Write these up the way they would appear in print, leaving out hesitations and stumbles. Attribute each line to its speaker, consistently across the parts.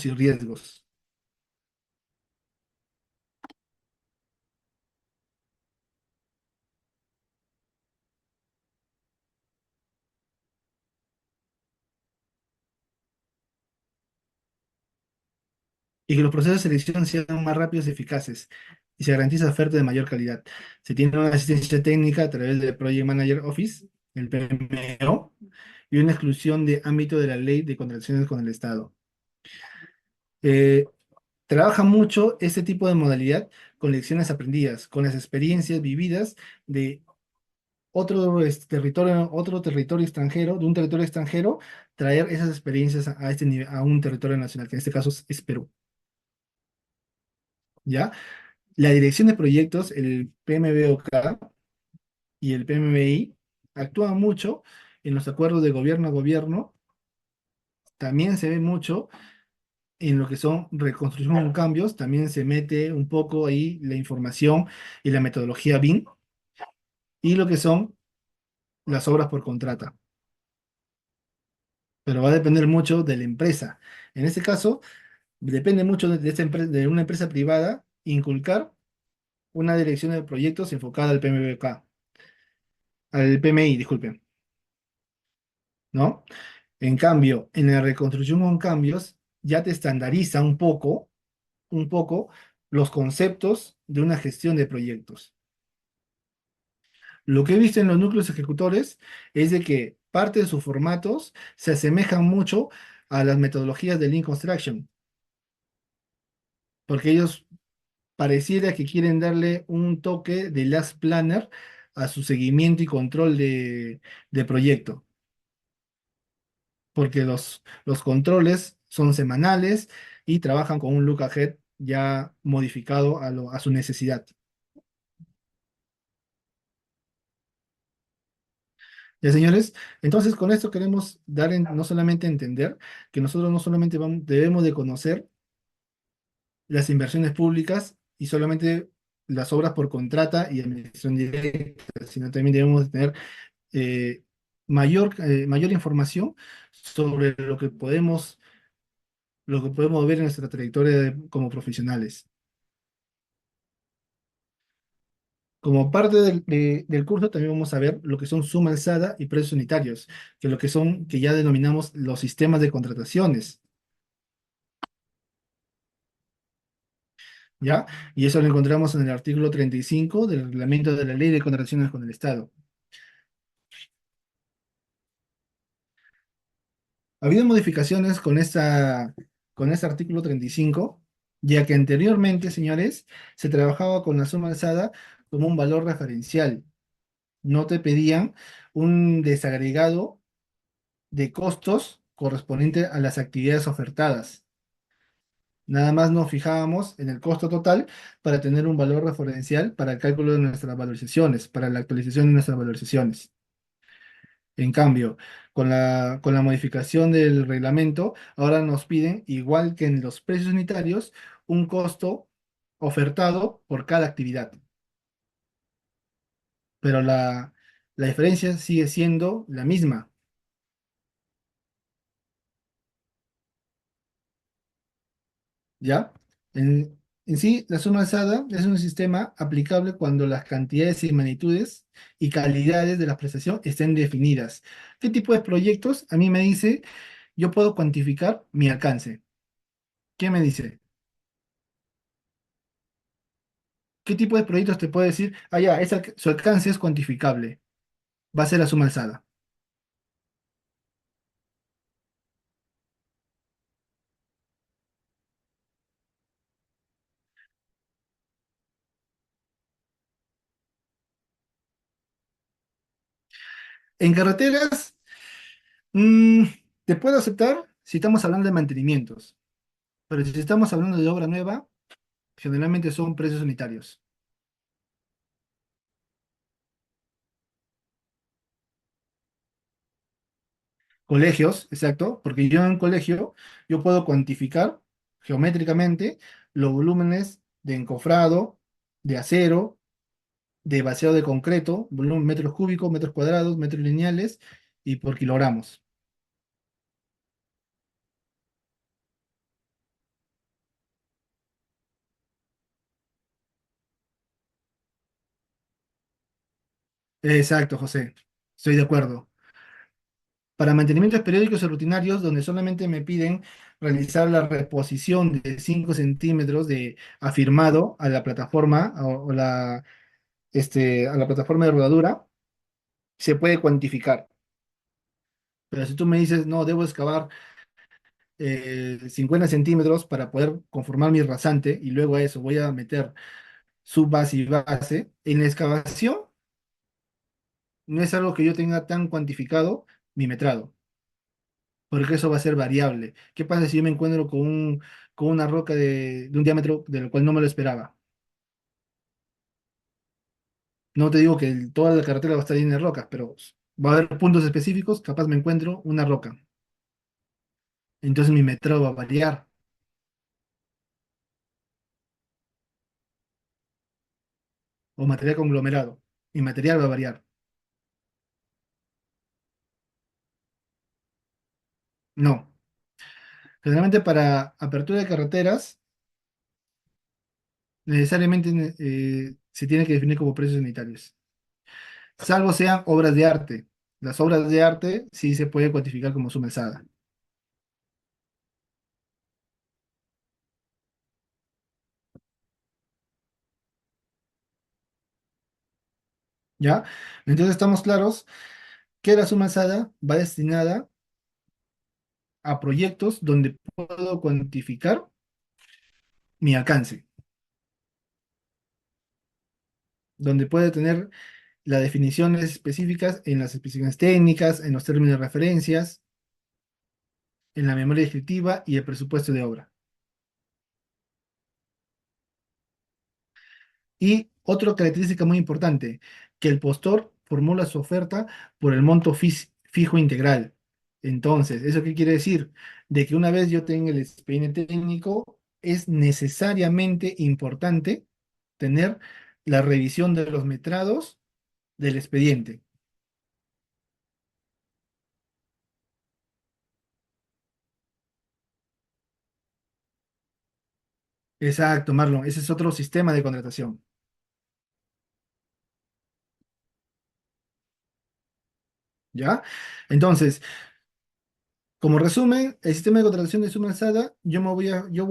Speaker 1: y riesgos. Y que los procesos de selección sean más rápidos y eficaces y se garantiza oferta de mayor calidad. Se tiene una asistencia técnica a través del Project Manager Office, el PMO, y una exclusión de ámbito de la ley de contrataciones con el Estado. Eh, Trabaja mucho este tipo de modalidad con lecciones aprendidas, con las experiencias vividas de otro territorio extranjero, de un territorio extranjero, traer esas experiencias a este nivel, a un territorio nacional, que en este caso es Perú, ¿ya? La dirección de proyectos, el PMBOK y el PMBI, actúan mucho en los acuerdos de gobierno a gobierno, también se ve mucho en lo que son reconstrucción con cambios, también se mete un poco ahí la información y la metodología BIM, y lo que son las obras por contrata, pero va a depender mucho de la empresa. En este caso, depende mucho de de una empresa privada inculcar una dirección de proyectos enfocada al PMBOK, al PMI, disculpen, ¿no? En cambio, en la reconstrucción con cambios, ya te estandariza un poco los conceptos de una gestión de proyectos. Lo que he visto en los núcleos ejecutores es de que parte de sus formatos se asemejan mucho a las metodologías de Lean Construction, porque ellos pareciera que quieren darle un toque de Last Planner a su seguimiento y control de proyecto, porque los controles son semanales y trabajan con un look ahead ya modificado a su necesidad. Ya, señores, entonces con esto queremos dar no solamente entender que nosotros no solamente debemos de conocer las inversiones públicas y solamente las obras por contrata y administración directa, sino también debemos de tener eh, mayor información sobre lo que podemos ver en nuestra trayectoria como profesionales. Como parte del curso también vamos a ver lo que son suma alzada y precios unitarios, que lo que son, que ya denominamos los sistemas de contrataciones, ¿ya? Y eso lo encontramos en el artículo 35 del reglamento de la Ley de Contrataciones con el Estado. Ha habido modificaciones con este artículo 35, ya que anteriormente, señores, se trabajaba con la suma alzada como un valor referencial. No te pedían un desagregado de costos correspondiente a las actividades ofertadas. Nada más nos fijábamos en el costo total para tener un valor referencial para el cálculo de nuestras valorizaciones, para la actualización de nuestras valorizaciones. En cambio, con la modificación del reglamento, ahora nos piden, igual que en los precios unitarios, un costo ofertado por cada actividad. Pero la diferencia sigue siendo la misma, ¿ya? En sí, la suma alzada es un sistema aplicable cuando las cantidades y magnitudes y calidades de la prestación estén definidas. ¿Qué tipo de proyectos? A mí me dice, yo puedo cuantificar mi alcance. ¿Qué me dice? ¿Qué tipo de proyectos te puede decir? Ah, ya, su alcance es cuantificable. Va a ser la suma alzada. En carreteras, mm, te puedo aceptar si estamos hablando de mantenimientos, pero si estamos hablando de obra nueva, generalmente son precios unitarios. Colegios, exacto, porque yo en un colegio yo puedo cuantificar geométricamente los volúmenes de encofrado, de acero, de vaciado de concreto, volumen metros cúbicos, metros cuadrados, metros lineales y por kilogramos. Exacto, José. Estoy de acuerdo. Para mantenimientos periódicos y rutinarios, donde solamente me piden realizar la reposición de 5 centímetros de afirmado a la plataforma a la plataforma de rodadura, se puede cuantificar. Pero si tú me dices, no, debo excavar 50 centímetros para poder conformar mi rasante y luego a eso voy a meter subbase y base, en la excavación no es algo que yo tenga tan cuantificado mi metrado, porque eso va a ser variable. ¿Qué pasa si yo me encuentro con una roca de un diámetro del cual no me lo esperaba? No te digo que toda la carretera va a estar llena de rocas, pero va a haber puntos específicos, capaz me encuentro una roca. Entonces mi metrado va a variar, o material conglomerado. Mi material va a variar. No. Generalmente para apertura de carreteras, necesariamente se tiene que definir como precios unitarios, salvo sean obras de arte. Las obras de arte sí se puede cuantificar como suma alzada, ¿ya? Entonces estamos claros que la suma alzada va destinada a proyectos donde puedo cuantificar mi alcance, donde puede tener las definiciones específicas en las especificaciones técnicas, en los términos de referencias, en la memoria descriptiva y el presupuesto de obra. Y otra característica muy importante, que el postor formula su oferta por el monto fijo integral. Entonces, ¿eso qué quiere decir? De que una vez yo tenga el expediente técnico, es necesariamente importante tener la revisión de los metrados del expediente. Exacto, Marlon, ese es otro sistema de contratación. ¿Ya? Entonces, como resumen, el sistema de contratación de suma alzada, yo voy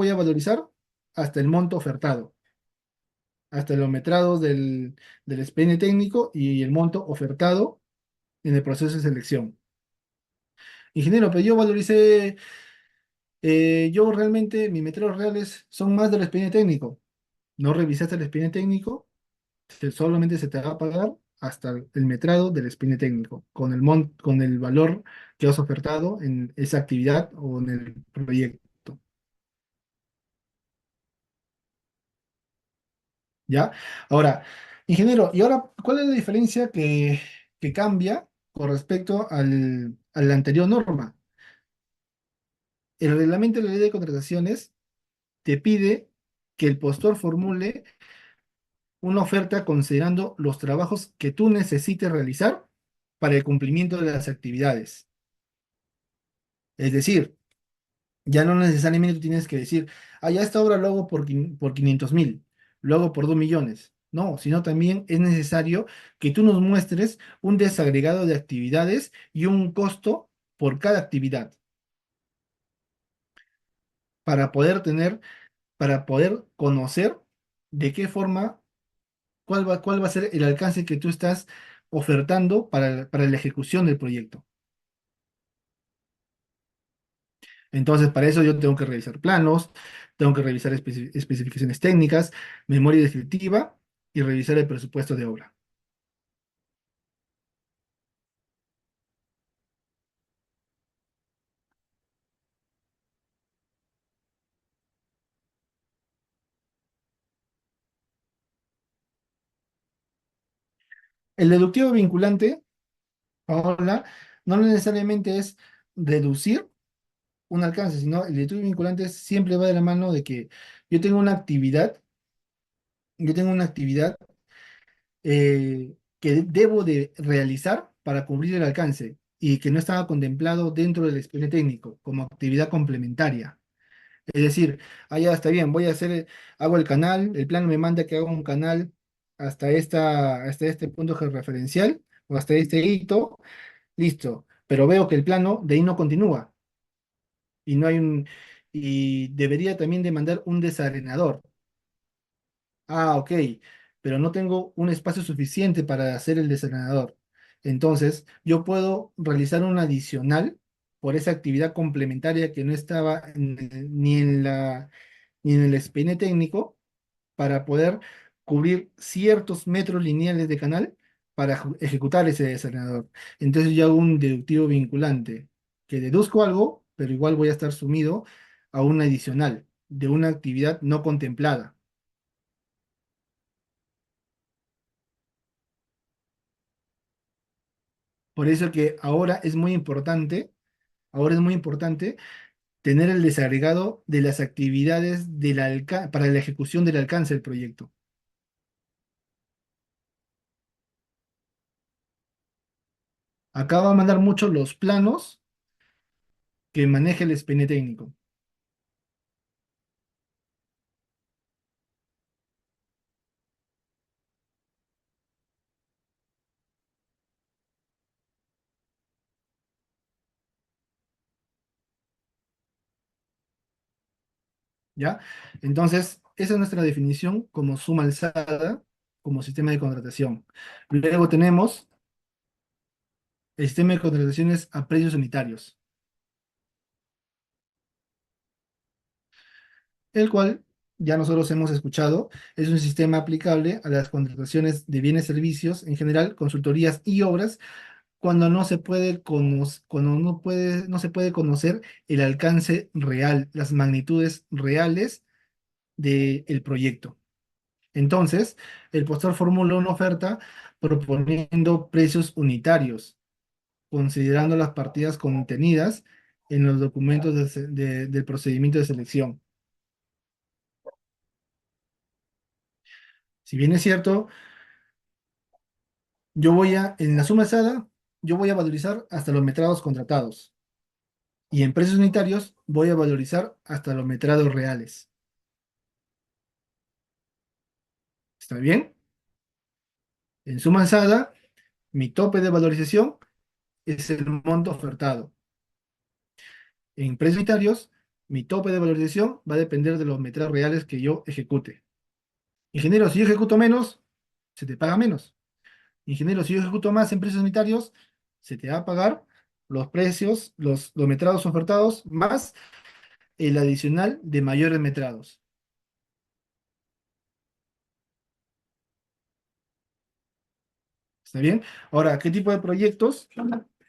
Speaker 1: a valorizar hasta el monto ofertado, hasta los metrados del expediente técnico y el monto ofertado en el proceso de selección. Ingeniero, pero yo valoricé, yo realmente, mis metrados reales son más del expediente técnico. No revisaste el expediente técnico, solamente se te va a pagar hasta el metrado del expediente técnico, con el valor que has ofertado en esa actividad o en el proyecto. ¿Ya? Ahora, ingeniero, ¿y ahora cuál es la diferencia que cambia con respecto a la anterior norma? El reglamento de la ley de contrataciones te pide que el postor formule una oferta considerando los trabajos que tú necesites realizar para el cumplimiento de las actividades. Es decir, ya no necesariamente tú tienes que decir, ah, ya esta obra lo hago por 500.000, lo hago por 2 millones. No, sino también es necesario que tú nos muestres un desagregado de actividades y un costo por cada actividad para poder tener, para poder conocer de qué forma, cuál va a ser el alcance que tú estás ofertando para la ejecución del proyecto. Entonces, para eso yo tengo que revisar planos, tengo que revisar especificaciones técnicas, memoria descriptiva y revisar el presupuesto de obra. El deductivo vinculante, ahora, no necesariamente es deducir un alcance, sino el deductivo vinculante siempre va de la mano de que yo tengo una actividad, yo tengo una actividad que debo de realizar para cubrir el alcance y que no estaba contemplado dentro del expediente técnico como actividad complementaria. Es decir, ah, ya está bien, hago el canal, el plan me manda que haga un canal hasta este punto georreferencial o hasta este hito, listo. Pero veo que el plano de ahí no continúa y no hay un, y debería también demandar un desarenador. Ah, ok, pero no tengo un espacio suficiente para hacer el desarenador. Entonces, yo puedo realizar un adicional por esa actividad complementaria que no estaba ni en el expediente técnico para poder cubrir ciertos metros lineales de canal para ejecutar ese desarenador. Entonces yo hago un deductivo vinculante, que deduzco algo, pero igual voy a estar sumido a un adicional de una actividad no contemplada. Por eso que ahora es muy importante tener el desagregado de las actividades para la ejecución del alcance del proyecto. Acá va a mandar mucho los planos que maneja el expediente técnico. ¿Ya? Entonces, esa es nuestra definición como suma alzada, como sistema de contratación. Luego tenemos el sistema de contrataciones a precios unitarios, el cual ya nosotros hemos escuchado, es un sistema aplicable a las contrataciones de bienes, servicios, en general, consultorías y obras, cuando no se puede no se puede conocer el alcance real, las magnitudes reales del proyecto. Entonces, el postor formula una oferta proponiendo precios unitarios, considerando las partidas contenidas en los documentos del procedimiento de selección. Si bien es cierto, en la suma alzada, yo voy a valorizar hasta los metrados contratados. Y en precios unitarios voy a valorizar hasta los metrados reales. ¿Está bien? En suma alzada, mi tope de valorización es el monto ofertado. En precios unitarios, mi tope de valorización va a depender de los metrados reales que yo ejecute. Ingeniero, si yo ejecuto menos, se te paga menos. Ingeniero, si yo ejecuto más en precios unitarios, se te va a pagar los precios, los metrados ofertados, más el adicional de mayores metrados. ¿Está bien? Ahora, ¿qué tipo de proyectos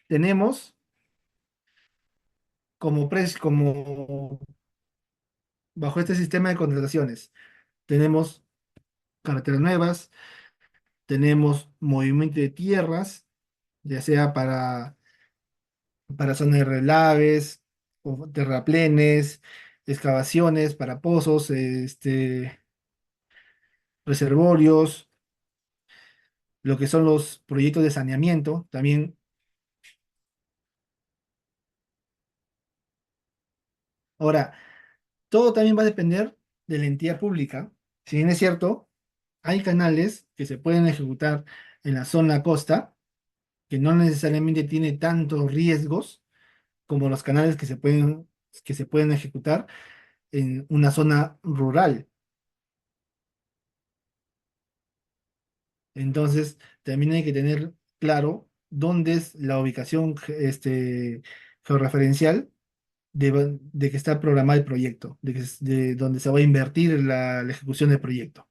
Speaker 1: tenemos como bajo este sistema de contrataciones? Tenemos carreteras nuevas, tenemos movimiento de tierras, ya sea para zonas de relaves, o terraplenes, excavaciones para pozos, reservorios, lo que son los proyectos de saneamiento. También, ahora, todo también va a depender de la entidad pública. Si bien es cierto, hay canales que se pueden ejecutar en la zona costa, que no necesariamente tiene tantos riesgos como los canales que se pueden ejecutar en una zona rural. Entonces, también hay que tener claro dónde es la ubicación georreferencial de que está programado el proyecto, de donde se va a invertir la ejecución del proyecto.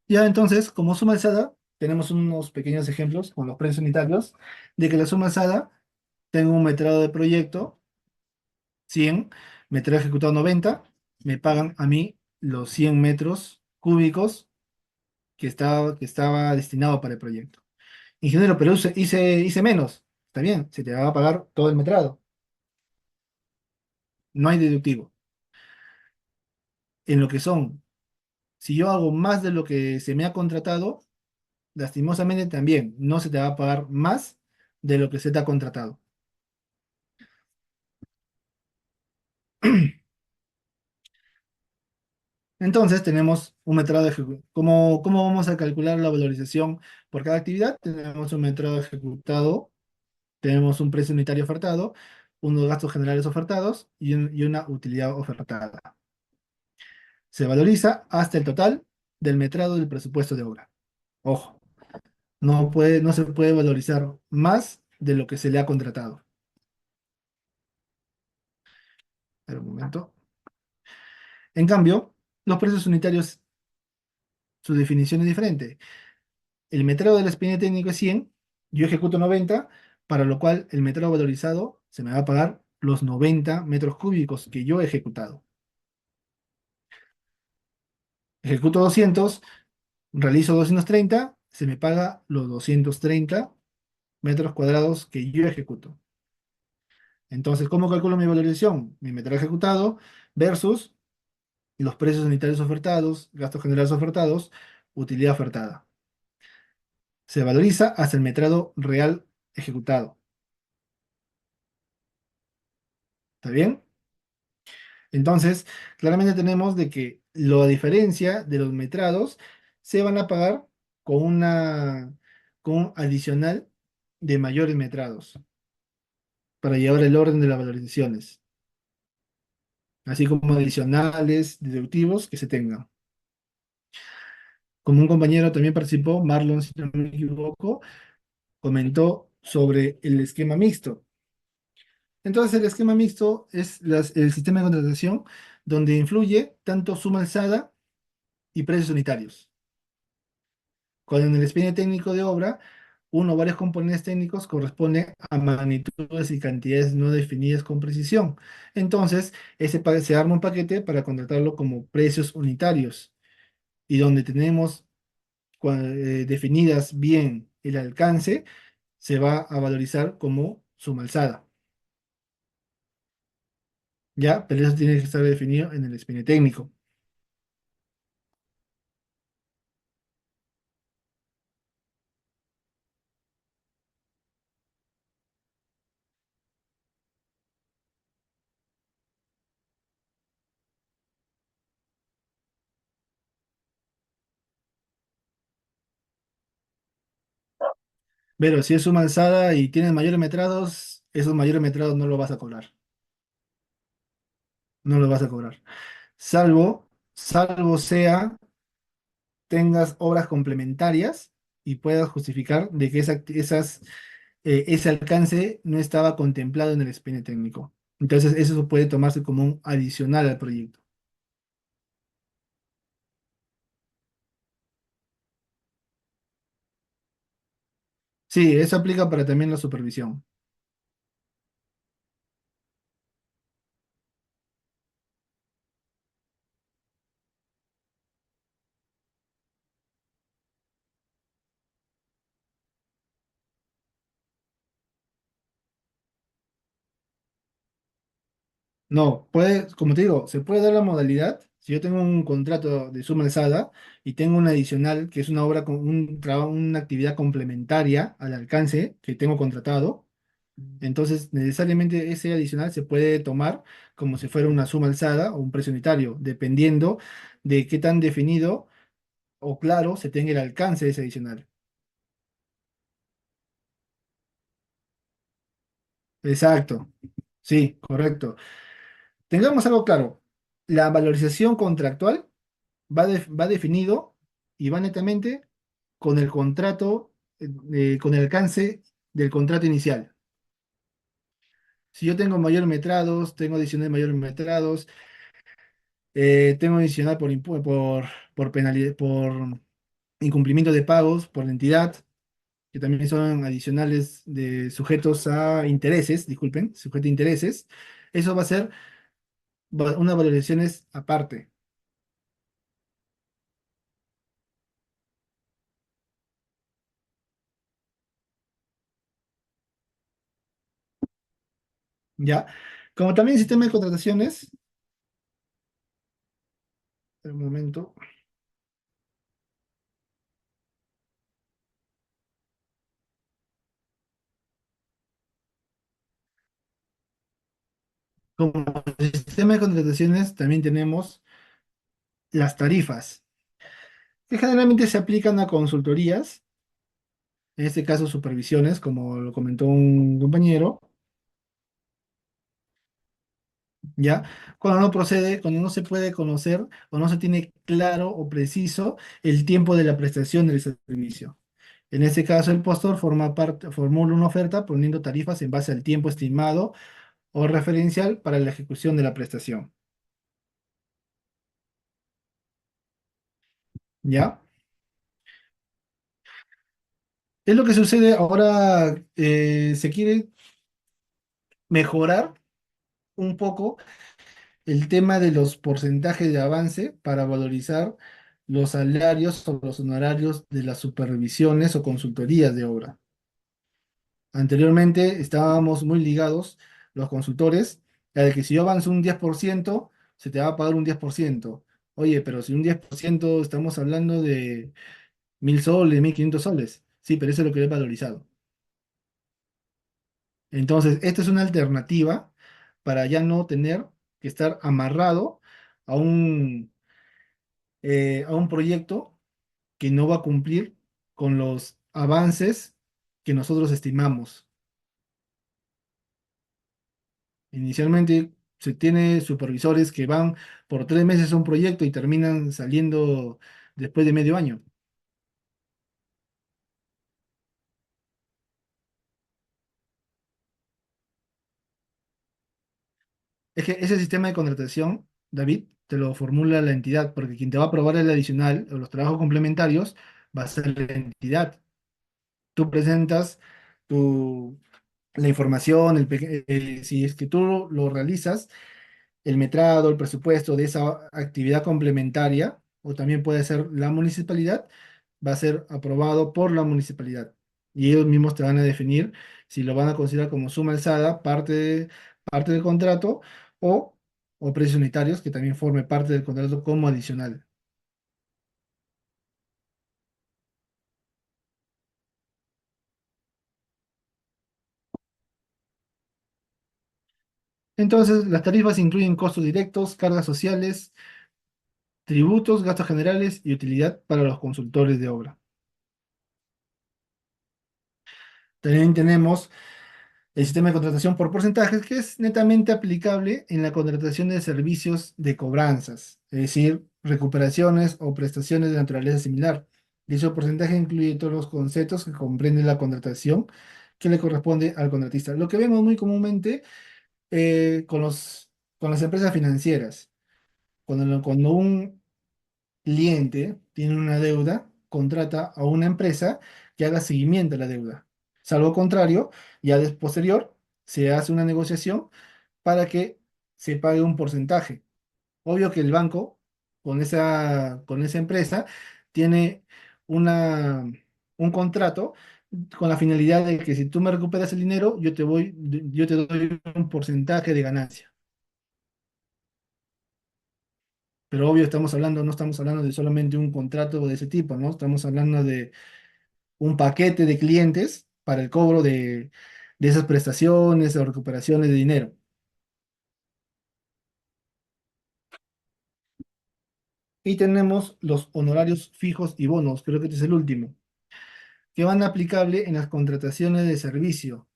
Speaker 1: Ya entonces, como suma alzada, tenemos unos pequeños ejemplos con los precios unitarios de que la suma alzada tengo un metrado de proyecto 100, metrado ejecutado 90, me pagan a mí los 100 metros cúbicos que estaba destinado para el proyecto. Ingeniero, pero hice menos. Está bien, se te va a pagar todo el metrado. No hay deductivo. En lo que son, si yo hago más de lo que se me ha contratado, lastimosamente también no se te va a pagar más de lo que se te ha contratado. Entonces tenemos un metrado ejecutado. ¿Cómo vamos a calcular la valorización por cada actividad? Tenemos un metrado ejecutado, tenemos un precio unitario ofertado, unos gastos generales ofertados y una utilidad ofertada. Se valoriza hasta el total del metrado del presupuesto de obra. Ojo, no se puede valorizar más de lo que se le ha contratado. Espera un momento. En cambio, los precios unitarios, su definición es diferente. El metrado del expediente técnico es 100, yo ejecuto 90, para lo cual el metrado valorizado se me va a pagar los 90 metros cúbicos que yo he ejecutado. Ejecuto 200, realizo 230, se me paga los 230 metros cuadrados que yo ejecuto. Entonces, ¿cómo calculo mi valorización? Mi metraje ejecutado versus los precios unitarios ofertados, gastos generales ofertados, utilidad ofertada. Se valoriza hasta el metrado real ejecutado. ¿Está bien? Entonces, claramente tenemos de que la diferencia de los metrados se van a pagar con con un adicional de mayores metrados para llevar el orden de las valorizaciones, así como adicionales deductivos que se tengan. Como un compañero también participó, Marlon, si no me equivoco, comentó sobre el esquema mixto. Entonces, el esquema mixto es el sistema de contratación donde influye tanto suma alzada y precios unitarios. Cuando en el expediente técnico de obra, uno o varios componentes técnicos corresponden a magnitudes y cantidades no definidas con precisión. Entonces, se arma un paquete para contratarlo como precios unitarios y donde tenemos definidas bien el alcance, se va a valorizar como suma alzada. ¿Ya? Pero eso tiene que estar definido en el expediente técnico. Pero si es suma alzada y tienes mayores metrados, esos mayores metrados no lo vas a cobrar. No lo vas a cobrar. Salvo sea tengas obras complementarias y puedas justificar de que ese alcance no estaba contemplado en el expediente técnico. Entonces, eso puede tomarse como un adicional al proyecto. Sí, eso aplica para también la supervisión. No, como te digo, se puede dar la modalidad. Si yo tengo un contrato de suma alzada y tengo un adicional, que es una obra con un trabajo, una actividad complementaria al alcance que tengo contratado, entonces necesariamente ese adicional se puede tomar como si fuera una suma alzada o un precio unitario, dependiendo de qué tan definido o claro se tenga el alcance de ese adicional. Exacto, sí, correcto. Tengamos algo claro. La valorización contractual va definido y va netamente con el contrato, con el alcance del contrato inicial. Si yo tengo mayor metrados, tengo adicional de mayores metrados, tengo adicional por penalidad, por incumplimiento de pagos por la entidad, que también son adicionales de sujetos a intereses, disculpen, sujeto a intereses, eso va a ser unas valorizaciones aparte. ¿Ya? Como también el sistema de contrataciones, un momento. Como sistema de contrataciones también tenemos las tarifas, que generalmente se aplican a consultorías, en este caso supervisiones, como lo comentó un compañero, ¿ya? Cuando no procede, cuando no se puede conocer o no se tiene claro o preciso el tiempo de la prestación del servicio. En este caso, el postor formula una oferta poniendo tarifas en base al tiempo estimado o referencial para la ejecución de la prestación. ¿Ya? Es lo que sucede ahora, se quiere mejorar un poco el tema de los porcentajes de avance para valorizar los salarios o los honorarios de las supervisiones o consultorías de obra. Anteriormente estábamos muy ligados los consultores a de que si yo avanzo un 10% se te va a pagar un 10%. Oye, pero si un 10% estamos hablando de 1.000 soles, 1.500 soles. Sí, pero eso es lo que he valorizado. Entonces, esta es una alternativa para ya no tener que estar amarrado a un proyecto que no va a cumplir con los avances que nosotros estimamos. Inicialmente se tiene supervisores que van por 3 meses a un proyecto y terminan saliendo después de medio año. Es que ese sistema de contratación, David, te lo formula la entidad, porque quien te va a aprobar el adicional o los trabajos complementarios va a ser la entidad. Tú presentas tu, la información, si es que tú lo realizas, el metrado, el presupuesto de esa actividad complementaria, o también puede ser la municipalidad, va a ser aprobado por la municipalidad. Y ellos mismos te van a definir si lo van a considerar como suma alzada, parte del contrato, o, o precios unitarios, que también forme parte del contrato como adicional. Entonces, las tarifas incluyen costos directos, cargas sociales, tributos, gastos generales y utilidad para los consultores de obra. También tenemos el sistema de contratación por porcentajes, que es netamente aplicable en la contratación de servicios de cobranzas, es decir, recuperaciones o prestaciones de naturaleza similar. Dicho porcentaje incluye todos los conceptos que comprende la contratación que le corresponde al contratista. Lo que vemos muy comúnmente con las empresas financieras. Cuando un cliente tiene una deuda, contrata a una empresa que haga seguimiento a la deuda. Salvo contrario, ya de posterior se hace una negociación para que se pague un porcentaje. Obvio que el banco, con esa empresa, tiene una, un contrato con la finalidad de que si tú me recuperas el dinero, yo te doy un porcentaje de ganancia. Pero obvio, no estamos hablando de solamente un contrato de ese tipo, ¿no? Estamos hablando de un paquete de clientes para el cobro de esas prestaciones o recuperaciones de dinero. Y tenemos los honorarios fijos y bonos, creo que este es el último, que van aplicable en las contrataciones de servicio.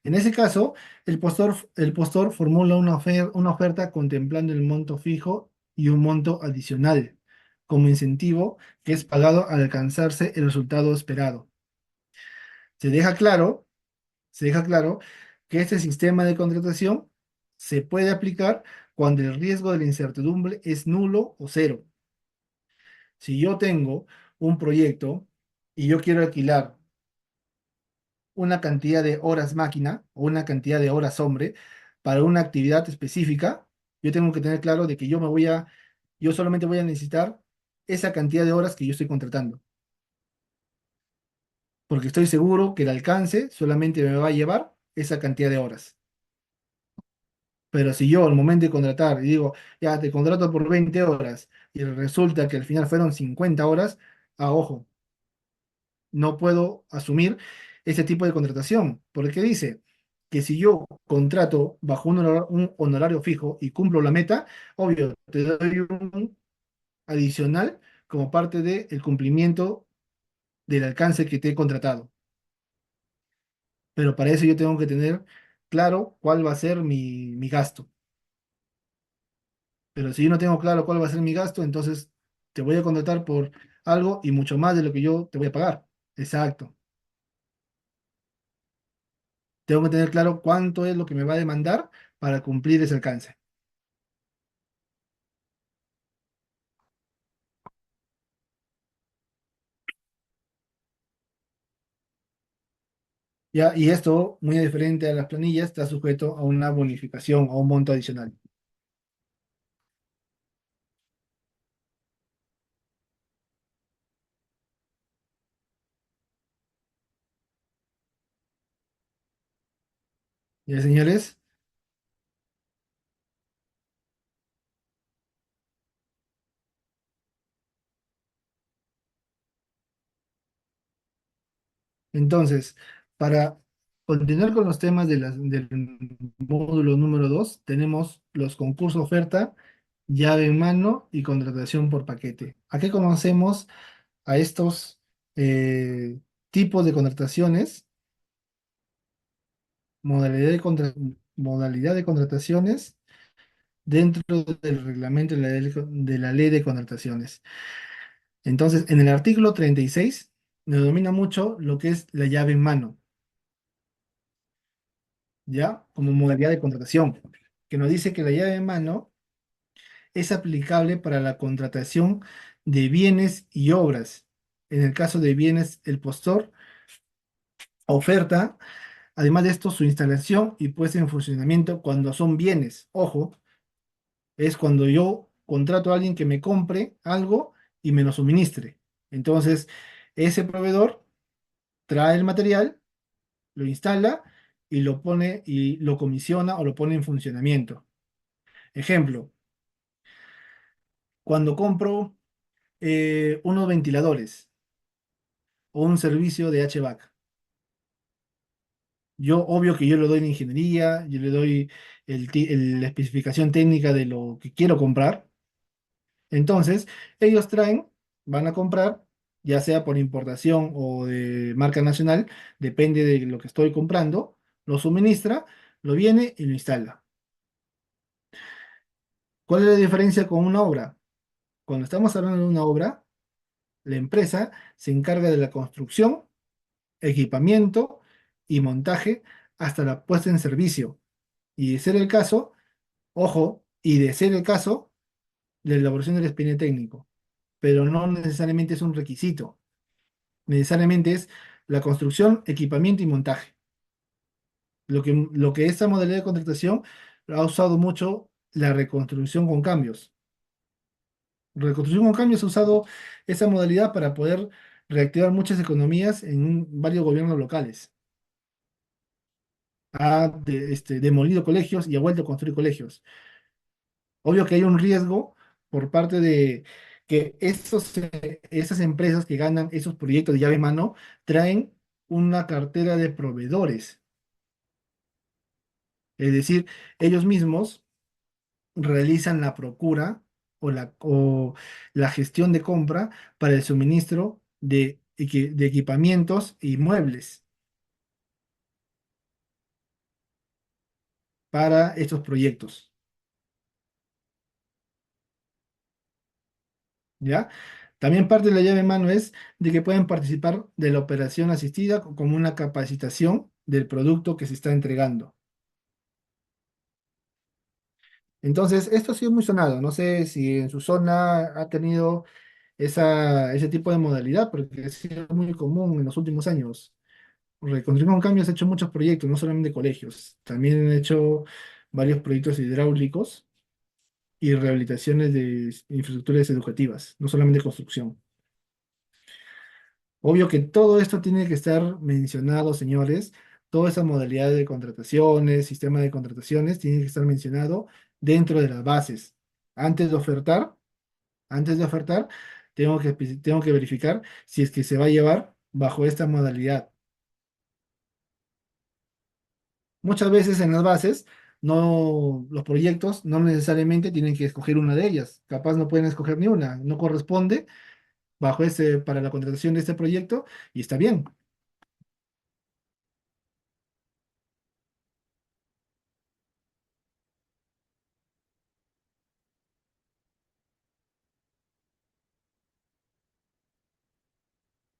Speaker 1: En ese caso, el postor formula una oferta contemplando el monto fijo y un monto adicional como incentivo que es pagado al alcanzarse el resultado esperado. Se deja claro se deja claro que este sistema de contratación se puede aplicar cuando el riesgo de la incertidumbre es nulo o cero. Si yo tengo un proyecto y yo quiero alquilar una cantidad de horas máquina o una cantidad de horas hombre para una actividad específica, yo tengo que tener claro de que yo solamente voy a necesitar esa cantidad de horas que yo estoy contratando, porque estoy seguro que el alcance solamente me va a llevar esa cantidad de horas. Pero si yo al momento de contratar y digo, ya te contrato por 20 horas y resulta que al final fueron 50 horas, ojo, no puedo asumir ese tipo de contratación. ¿Por qué dice? que si yo contrato bajo un honorario fijo y cumplo la meta, obvio, te doy un adicional como parte del cumplimiento del alcance que te he contratado. Pero para eso yo tengo que tener claro cuál va a ser mi gasto. Pero si yo no tengo claro cuál va a ser mi gasto, entonces te voy a contratar por algo y mucho más de lo que yo te voy a pagar. Exacto. Tengo que tener claro cuánto es lo que me va a demandar para cumplir ese alcance. ¿Ya? Y esto, muy diferente a las planillas, está sujeto a una bonificación o un monto adicional. ¿Ya, señores? Entonces, para continuar con los temas del módulo número 2 tenemos los concursos oferta, llave en mano y contratación por paquete. Aquí conocemos a estos tipos de contrataciones, modalidad modalidad de contrataciones dentro del reglamento de la ley de contrataciones. Entonces, en el artículo 36 nos domina mucho lo que es la llave en mano, ¿ya? Como modalidad de contratación, que nos dice que la llave en mano es aplicable para la contratación de bienes y obras. En el caso de bienes, el postor oferta, además de esto, su instalación y puesta en funcionamiento cuando son bienes. Ojo, es cuando yo contrato a alguien que me compre algo y me lo suministre. Entonces, ese proveedor trae el material, lo instala y lo pone y lo comisiona o lo pone en funcionamiento. Ejemplo, cuando compro unos ventiladores o un servicio de HVAC, yo obvio que yo le doy la ingeniería, yo le doy la especificación técnica de lo que quiero comprar. Entonces, ellos traen, van a comprar, ya sea por importación o de marca nacional, depende de lo que estoy comprando, lo suministra, lo viene y lo instala. ¿Cuál es la diferencia con una obra? Cuando estamos hablando de una obra, la empresa se encarga de la construcción, equipamiento y montaje hasta la puesta en servicio. Y de ser el caso, ojo, y de ser el caso, la elaboración del expediente técnico. Pero no necesariamente es un requisito. Necesariamente es la construcción, equipamiento y montaje. Lo que esta modalidad de contratación ha usado mucho la reconstrucción con cambios. Reconstrucción con cambios ha usado esa modalidad para poder reactivar muchas economías en varios gobiernos locales. Demolido colegios y ha vuelto a construir colegios. Obvio que hay un riesgo por parte de que esas empresas que ganan esos proyectos de llave en mano traen una cartera de proveedores. Es decir, ellos mismos realizan la procura o la gestión de compra para el suministro de equipamientos y muebles para estos proyectos, ¿ya? También parte de la llave en mano es de que pueden participar de la operación asistida como una capacitación del producto que se está entregando. Entonces, esto ha sido muy sonado. No sé si en su zona ha tenido ese tipo de modalidad, porque ha sido muy común en los últimos años. Reconstrucción con Cambios ha hecho muchos proyectos, no solamente colegios, también han hecho varios proyectos hidráulicos y rehabilitaciones de infraestructuras educativas, no solamente construcción. Obvio que todo esto tiene que estar mencionado, señores, toda esa modalidad de contrataciones, sistema de contrataciones, tiene que estar mencionado dentro de las bases. Antes de ofertar, antes de ofertar, tengo que verificar si es que se va a llevar bajo esta modalidad. Muchas veces en las bases, no, los proyectos no necesariamente tienen que escoger una de ellas. Capaz no pueden escoger ni una, no corresponde bajo para la contratación de este proyecto y está bien.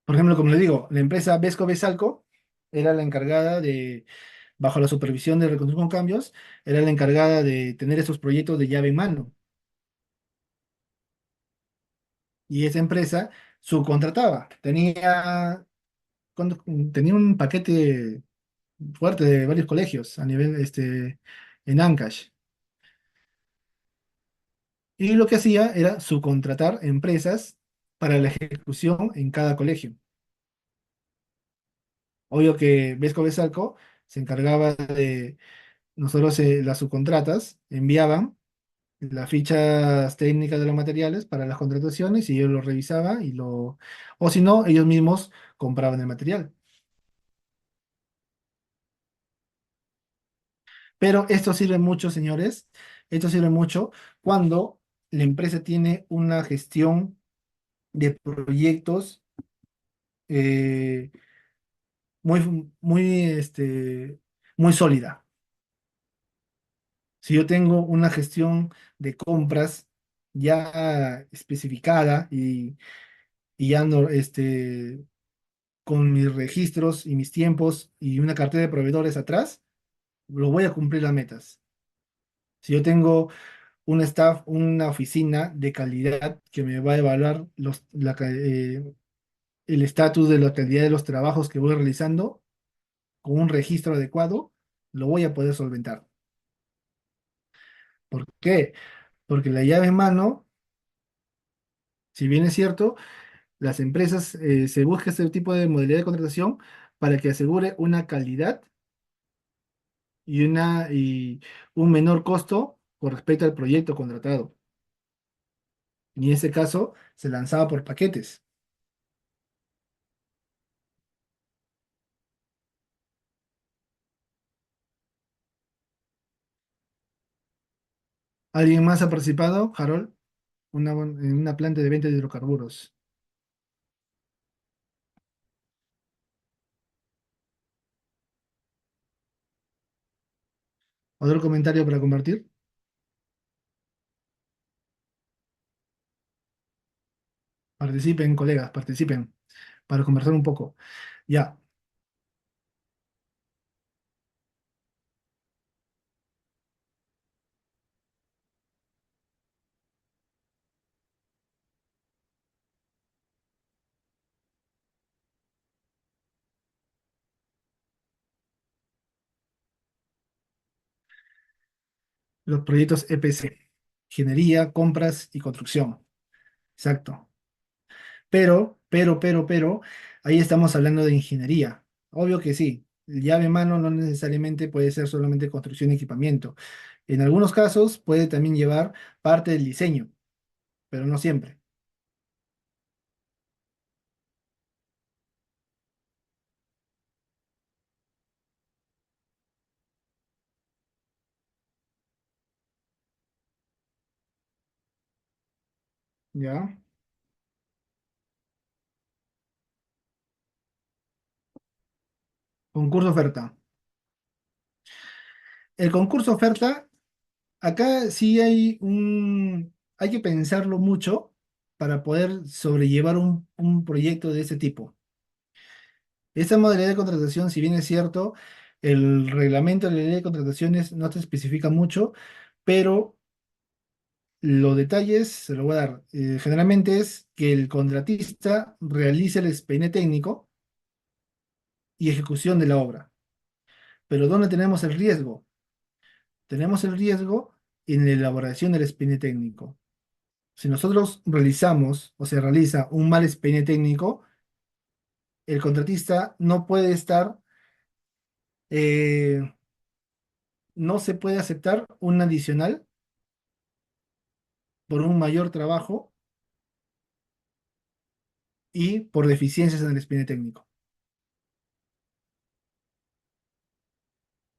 Speaker 1: Por ejemplo, como le digo, la empresa Vesco Besalco era la encargada de, bajo la supervisión de Reconstrucción con Cambios, era la encargada de tener esos proyectos de llave en mano. Y esa empresa subcontrataba. Cuando- tenía un paquete fuerte de varios colegios a nivel en Ancash. Y lo que hacía era subcontratar empresas para la ejecución en cada colegio. Obvio que Vesco Besalco se encargaba de, nosotros las subcontratas enviaban las fichas técnicas de los materiales para las contrataciones y yo lo revisaba o si no, ellos mismos compraban el material. Pero esto sirve mucho, señores, esto sirve mucho cuando la empresa tiene una gestión de proyectos eh, muy, muy sólida. Si yo tengo una gestión de compras ya especificada y ya no, con mis registros y mis tiempos y una cartera de proveedores atrás, lo voy a cumplir las metas. Si yo tengo un staff, una oficina de calidad que me va a evaluar el estatus de la calidad de los trabajos que voy realizando con un registro adecuado, lo voy a poder solventar. ¿Por qué? Porque la llave en mano, si bien es cierto, las empresas se busca este tipo de modalidad de contratación para que asegure una calidad y un menor costo con respecto al proyecto contratado. Y en ese caso se lanzaba por paquetes. ¿Alguien más ha participado, Harold, en una planta de venta de hidrocarburos? ¿Otro comentario para compartir? Participen, colegas, participen para conversar un poco. Ya, los proyectos EPC, ingeniería, compras y construcción. Exacto. Pero, ahí estamos hablando de ingeniería. Obvio que sí, llave en mano no necesariamente puede ser solamente construcción y equipamiento. En algunos casos puede también llevar parte del diseño, pero no siempre. ¿Ya? Concurso oferta. El concurso oferta, acá sí hay que pensarlo mucho para poder sobrellevar un proyecto de ese tipo. Esta modalidad de contratación, si bien es cierto, el reglamento de la ley de contrataciones no te especifica mucho, pero los detalles se lo voy a dar. Generalmente es que el contratista realice el expediente técnico y ejecución de la obra. Pero ¿dónde tenemos el riesgo? Tenemos el riesgo en la elaboración del expediente técnico. Si nosotros realizamos o se realiza un mal expediente técnico, el contratista no puede estar, eh, no se puede aceptar un adicional por un mayor trabajo y por deficiencias en el expediente técnico.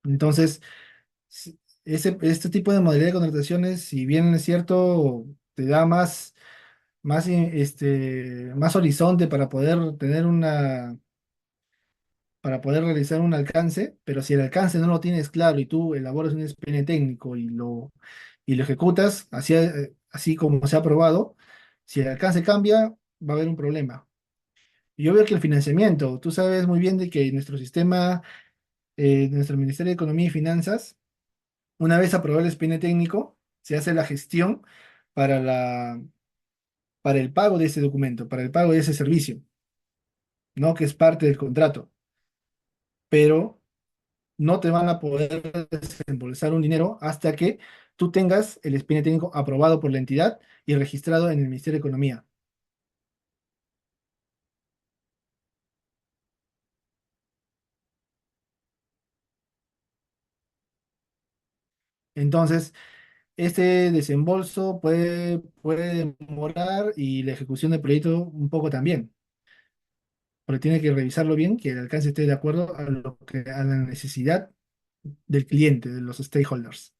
Speaker 1: Entonces, este tipo de modalidad de contrataciones, si bien es cierto, te da más horizonte para poder realizar un alcance, pero si el alcance no lo tienes claro y tú elaboras un expediente técnico y lo ejecutas así como se ha aprobado, si el alcance cambia, va a haber un problema. Y yo veo que el financiamiento, tú sabes muy bien de que nuestro sistema, nuestro Ministerio de Economía y Finanzas, una vez aprobado el expediente técnico, se hace la gestión para para el pago de ese documento, para el pago de ese servicio, ¿no? Que es parte del contrato. Pero no te van a poder desembolsar un dinero hasta que tú tengas el expediente técnico aprobado por la entidad y registrado en el Ministerio de Economía. Entonces, este desembolso puede demorar y la ejecución del proyecto un poco también, porque tiene que revisarlo bien, que el alcance esté de acuerdo a la necesidad del cliente, de los stakeholders.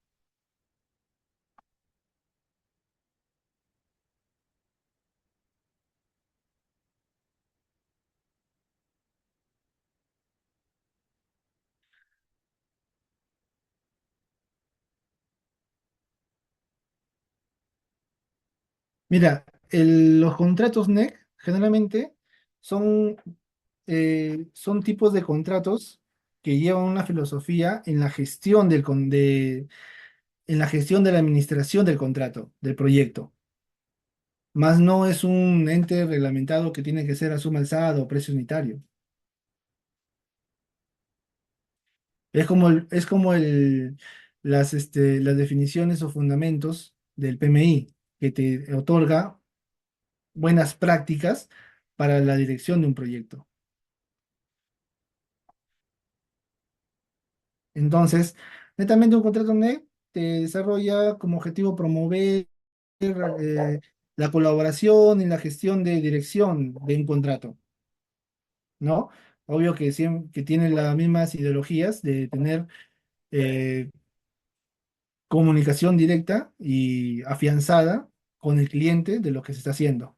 Speaker 1: Mira, los contratos NEC generalmente son, son tipos de contratos que llevan una filosofía en la gestión en la gestión de la administración del contrato, del proyecto. Más no es un ente reglamentado que tiene que ser a suma alzada o precio unitario. Es como las definiciones o fundamentos del PMI, que te otorga buenas prácticas para la dirección de un proyecto. Entonces, netamente un contrato NEC te desarrolla como objetivo promover la colaboración y la gestión de dirección de un contrato, ¿no? Obvio que tiene las mismas ideologías de tener eh, comunicación directa y afianzada con el cliente de lo que se está haciendo.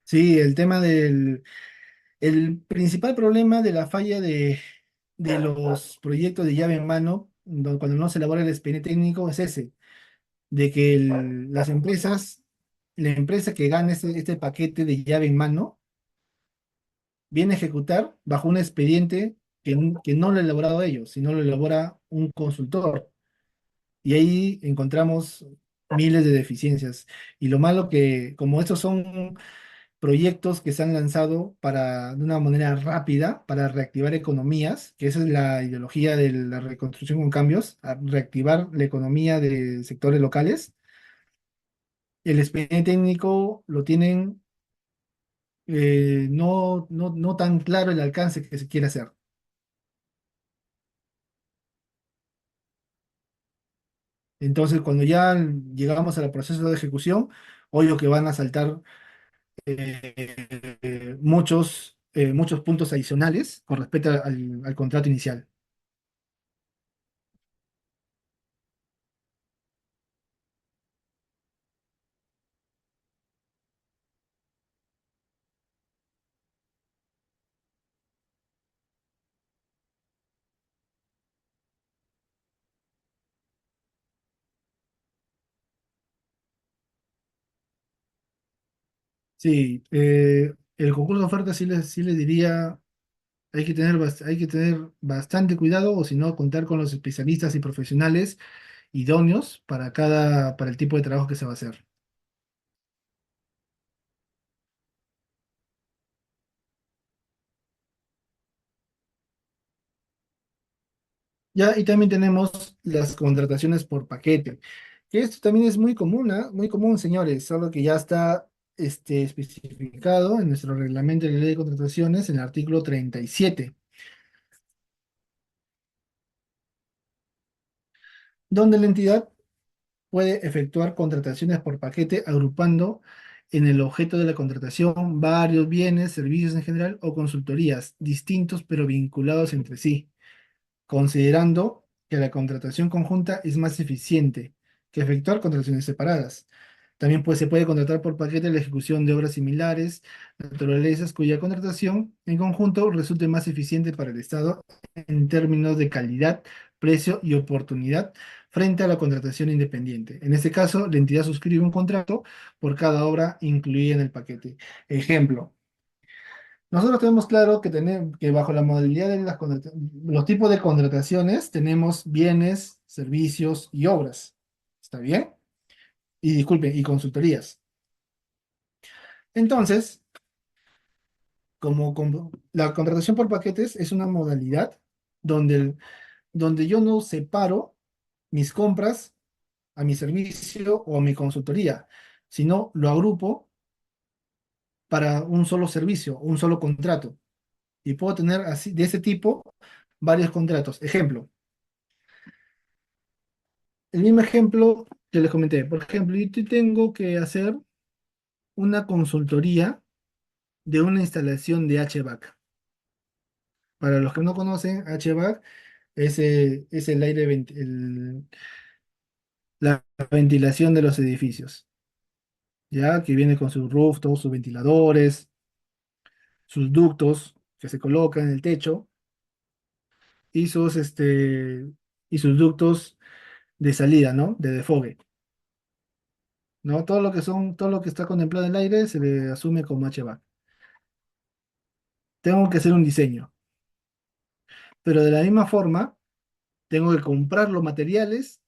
Speaker 1: Sí, el principal problema de la falla de los proyectos de llave en mano, cuando no se elabora el expediente técnico, es ese, de que la empresa que gana este paquete de llave en mano, viene a ejecutar bajo un expediente que no lo ha elaborado ellos, sino lo elabora un consultor. Y ahí encontramos miles de deficiencias. Y lo malo que, como estos son proyectos que se han lanzado de una manera rápida para reactivar economías, que esa es la ideología de la reconstrucción con cambios, a reactivar la economía de sectores locales. El expediente técnico lo tienen no tan claro el alcance que se quiere hacer. Entonces, cuando ya llegamos al proceso de ejecución, obvio que van a saltar muchos puntos adicionales con respecto al contrato inicial. Sí, el concurso de ofertas sí les diría, hay que tener bastante cuidado o si no, contar con los especialistas y profesionales idóneos para el tipo de trabajo que se va a hacer. Ya, y también tenemos las contrataciones por paquete, que esto también es muy común, ¿ah? Muy común, señores, solo que ya está. especificado en nuestro reglamento de la ley de contrataciones en el artículo 37, donde la entidad puede efectuar contrataciones por paquete agrupando en el objeto de la contratación varios bienes, servicios en general o consultorías distintos pero vinculados entre sí, considerando que la contratación conjunta es más eficiente que efectuar contrataciones separadas. También pues, se puede contratar por paquete la ejecución de obras similares, naturalezas cuya contratación en conjunto resulte más eficiente para el Estado en términos de calidad, precio y oportunidad frente a la contratación independiente. En este caso, la entidad suscribe un contrato por cada obra incluida en el paquete. Ejemplo. Nosotros tenemos claro que, que bajo la modalidad de los tipos de contrataciones tenemos bienes, servicios y obras. ¿Está bien? Y disculpen, y consultorías. Entonces, la contratación por paquetes es una modalidad donde yo no separo mis compras a mi servicio o a mi consultoría, sino lo agrupo para un solo servicio, un solo contrato. Y puedo tener así, de ese tipo varios contratos. Ejemplo, el mismo ejemplo que les comenté. Por ejemplo, yo tengo que hacer una consultoría de una instalación de HVAC. Para los que no conocen, HVAC es el aire, la ventilación de los edificios, ya que viene con sus rooftops, sus ventiladores, sus ductos que se colocan en el techo y y sus ductos de salida, ¿no? De desfogue, ¿no? Todo lo que está contemplado en el aire se le asume como HVAC. Tengo que hacer un diseño, pero de la misma forma tengo que comprar los materiales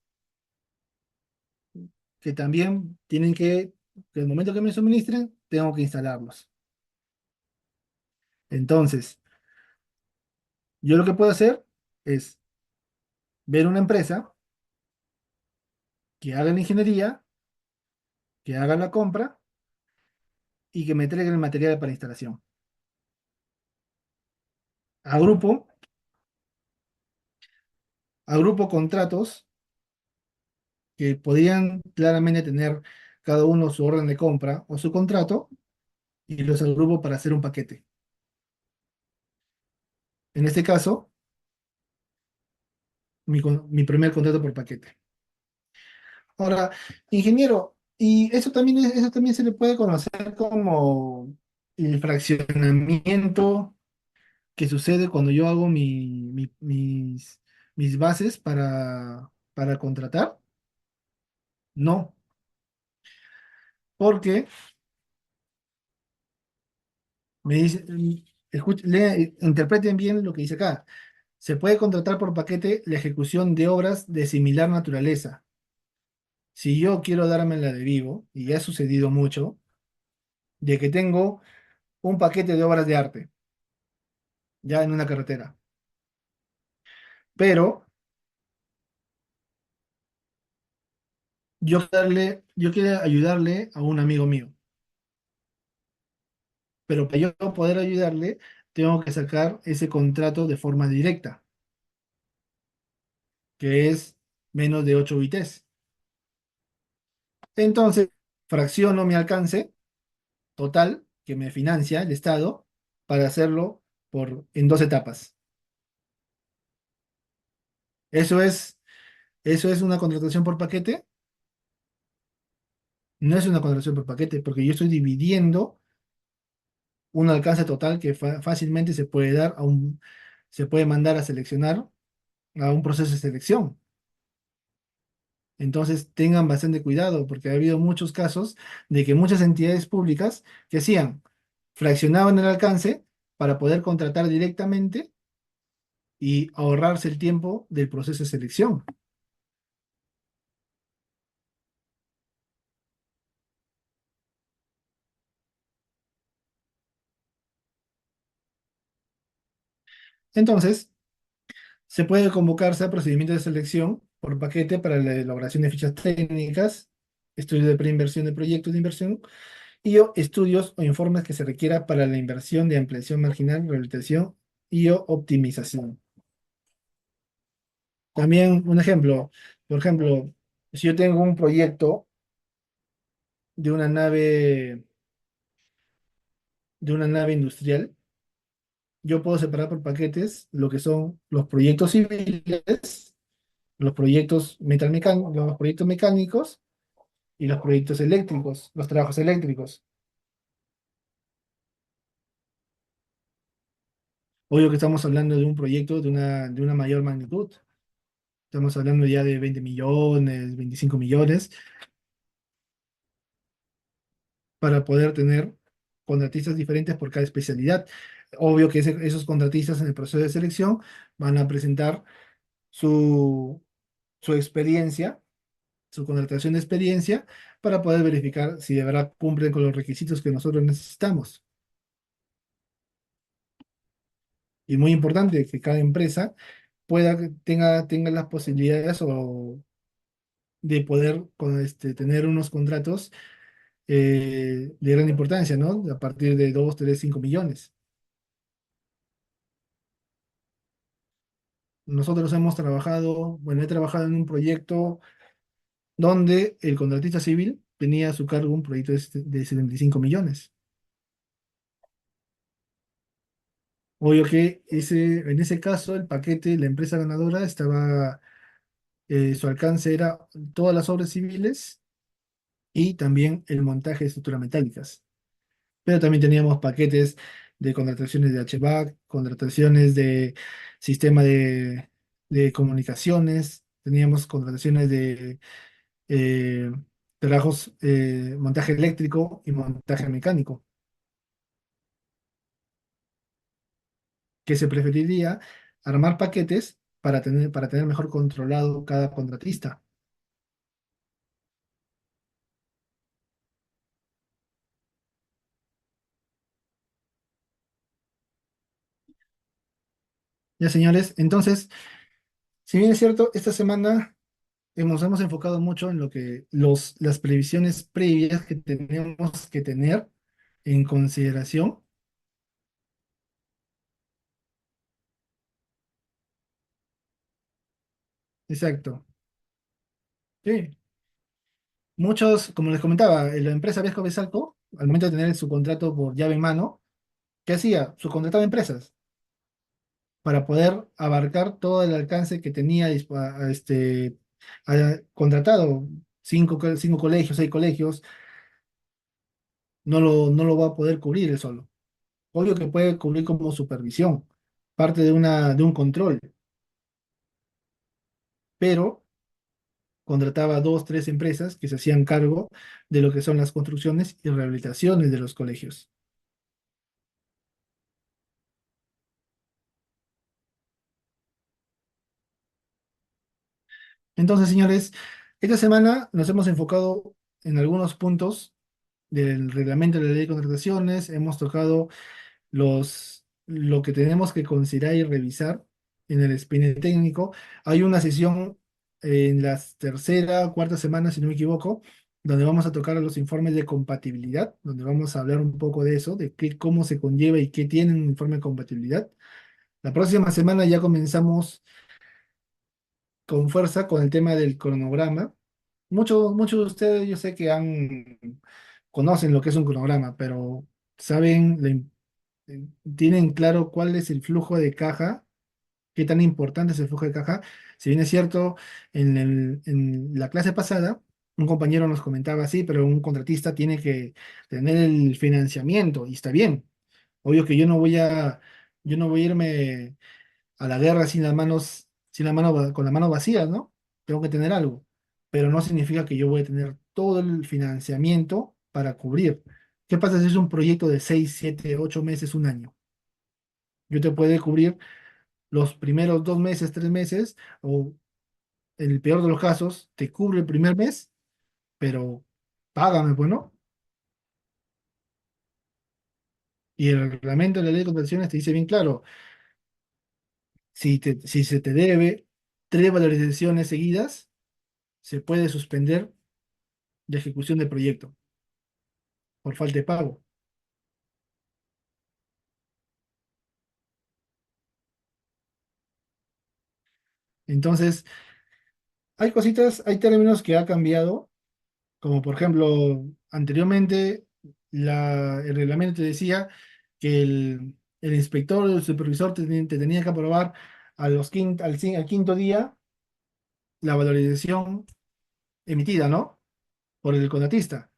Speaker 1: que también que el momento que me suministren, tengo que instalarlos. Entonces, yo lo que puedo hacer es ver una empresa que haga la ingeniería, que haga la compra y que me entregue el material para instalación. Agrupo, agrupo contratos que podrían claramente tener cada uno su orden de compra o su contrato y los agrupo para hacer un paquete. En este caso, mi primer contrato por paquete. Ahora, ingeniero, y eso también se le puede conocer como el fraccionamiento que sucede cuando yo hago mis bases para contratar. No, porque me dice, interpreten bien lo que dice acá. Se puede contratar por paquete la ejecución de obras de similar naturaleza. Si yo quiero darme la de vivo, y ya ha sucedido mucho, de que tengo un paquete de obras de arte, ya en una carretera, pero yo quiero ayudarle a un amigo mío, pero para yo poder ayudarle, tengo que sacar ese contrato de forma directa, que es menos de 8 UITs. Entonces, fracciono mi alcance total que me financia el Estado para hacerlo en dos etapas. Eso es, eso es una contratación por paquete. No es una contratación por paquete, porque yo estoy dividiendo un alcance total que fácilmente se puede mandar a seleccionar a un proceso de selección. Entonces tengan bastante cuidado, porque ha habido muchos casos de que muchas entidades públicas que hacían, fraccionaban el alcance para poder contratar directamente y ahorrarse el tiempo del proceso de selección. Entonces, se puede convocarse a procedimientos de selección por paquete para la elaboración de fichas técnicas, estudio de preinversión de proyectos de inversión y o estudios o informes que se requiera para la inversión de ampliación marginal, rehabilitación y o optimización. También un ejemplo, por ejemplo, si yo tengo un proyecto de una nave industrial, yo puedo separar por paquetes lo que son los proyectos civiles, los proyectos mecánicos y los proyectos eléctricos, los trabajos eléctricos. Obvio que estamos hablando de un proyecto de una mayor magnitud. Estamos hablando ya de 20 millones, 25 millones, para poder tener contratistas diferentes por cada especialidad. Obvio que esos contratistas en el proceso de selección van a presentar su, su experiencia, su contratación de experiencia, para poder verificar si de verdad cumplen con los requisitos que nosotros necesitamos. Y muy importante que cada empresa tenga las posibilidades de poder tener unos contratos de gran importancia, ¿no? A partir de 2 3 5 millones. Nosotros hemos trabajado, bueno, he trabajado en un proyecto donde el contratista civil tenía a su cargo un proyecto de 75 millones. Obvio que en ese caso el paquete, la empresa ganadora su alcance era todas las obras civiles y también el montaje de estructuras metálicas. Pero también teníamos paquetes de contrataciones de HVAC, contrataciones de sistema de comunicaciones, teníamos contrataciones de eh, trabajos, montaje eléctrico y montaje mecánico, que se preferiría armar paquetes para tener mejor controlado cada contratista. Ya, señores, entonces, si bien es cierto, esta semana hemos enfocado mucho en lo que las previsiones previas que tenemos que tener en consideración. Exacto. Sí. Muchos, como les comentaba, la empresa Vesco Besalco, al momento de tener su contrato por llave en mano, ¿qué hacía? Subcontrataba empresas para poder abarcar todo el alcance que tenía contratado. Cinco colegios, 6 colegios, no lo va a poder cubrir él solo. Obvio que puede cubrir como supervisión, parte de un control, pero contrataba 2, 3 empresas que se hacían cargo de lo que son las construcciones y rehabilitaciones de los colegios. Entonces, señores, esta semana nos hemos enfocado en algunos puntos del reglamento de la ley de contrataciones, hemos tocado lo que tenemos que considerar y revisar en el expediente técnico. Hay una sesión en la tercera o cuarta semana, si no me equivoco, donde vamos a tocar los informes de compatibilidad, donde vamos a hablar un poco de eso, de cómo se conlleva y qué tiene un informe de compatibilidad. La próxima semana ya comenzamos con fuerza con el tema del cronograma. Muchos de ustedes yo sé que conocen lo que es un cronograma, pero saben, tienen claro cuál es el flujo de caja, qué tan importante es el flujo de caja. Si bien es cierto, en la clase pasada, un compañero nos comentaba así, pero un contratista tiene que tener el financiamiento, y está bien. Obvio que yo no voy a irme a la guerra con la mano vacía, ¿no? Tengo que tener algo, pero no significa que yo voy a tener todo el financiamiento para cubrir. ¿Qué pasa si es un proyecto de 6, 7, 8 meses, un año? Yo te puedo cubrir los primeros 2 meses, 3 meses, o en el peor de los casos, te cubre el primer mes, pero págame, pues, ¿no? Y el reglamento de la ley de contrataciones te dice bien claro, si se te debe 3 valorizaciones seguidas, se puede suspender la ejecución del proyecto. por falta de pago. Entonces, hay cositas, hay términos que ha cambiado, como por ejemplo, anteriormente el reglamento te decía que el inspector o el supervisor te tenía que aprobar al quinto día la valorización emitida, ¿no? Por el contratista.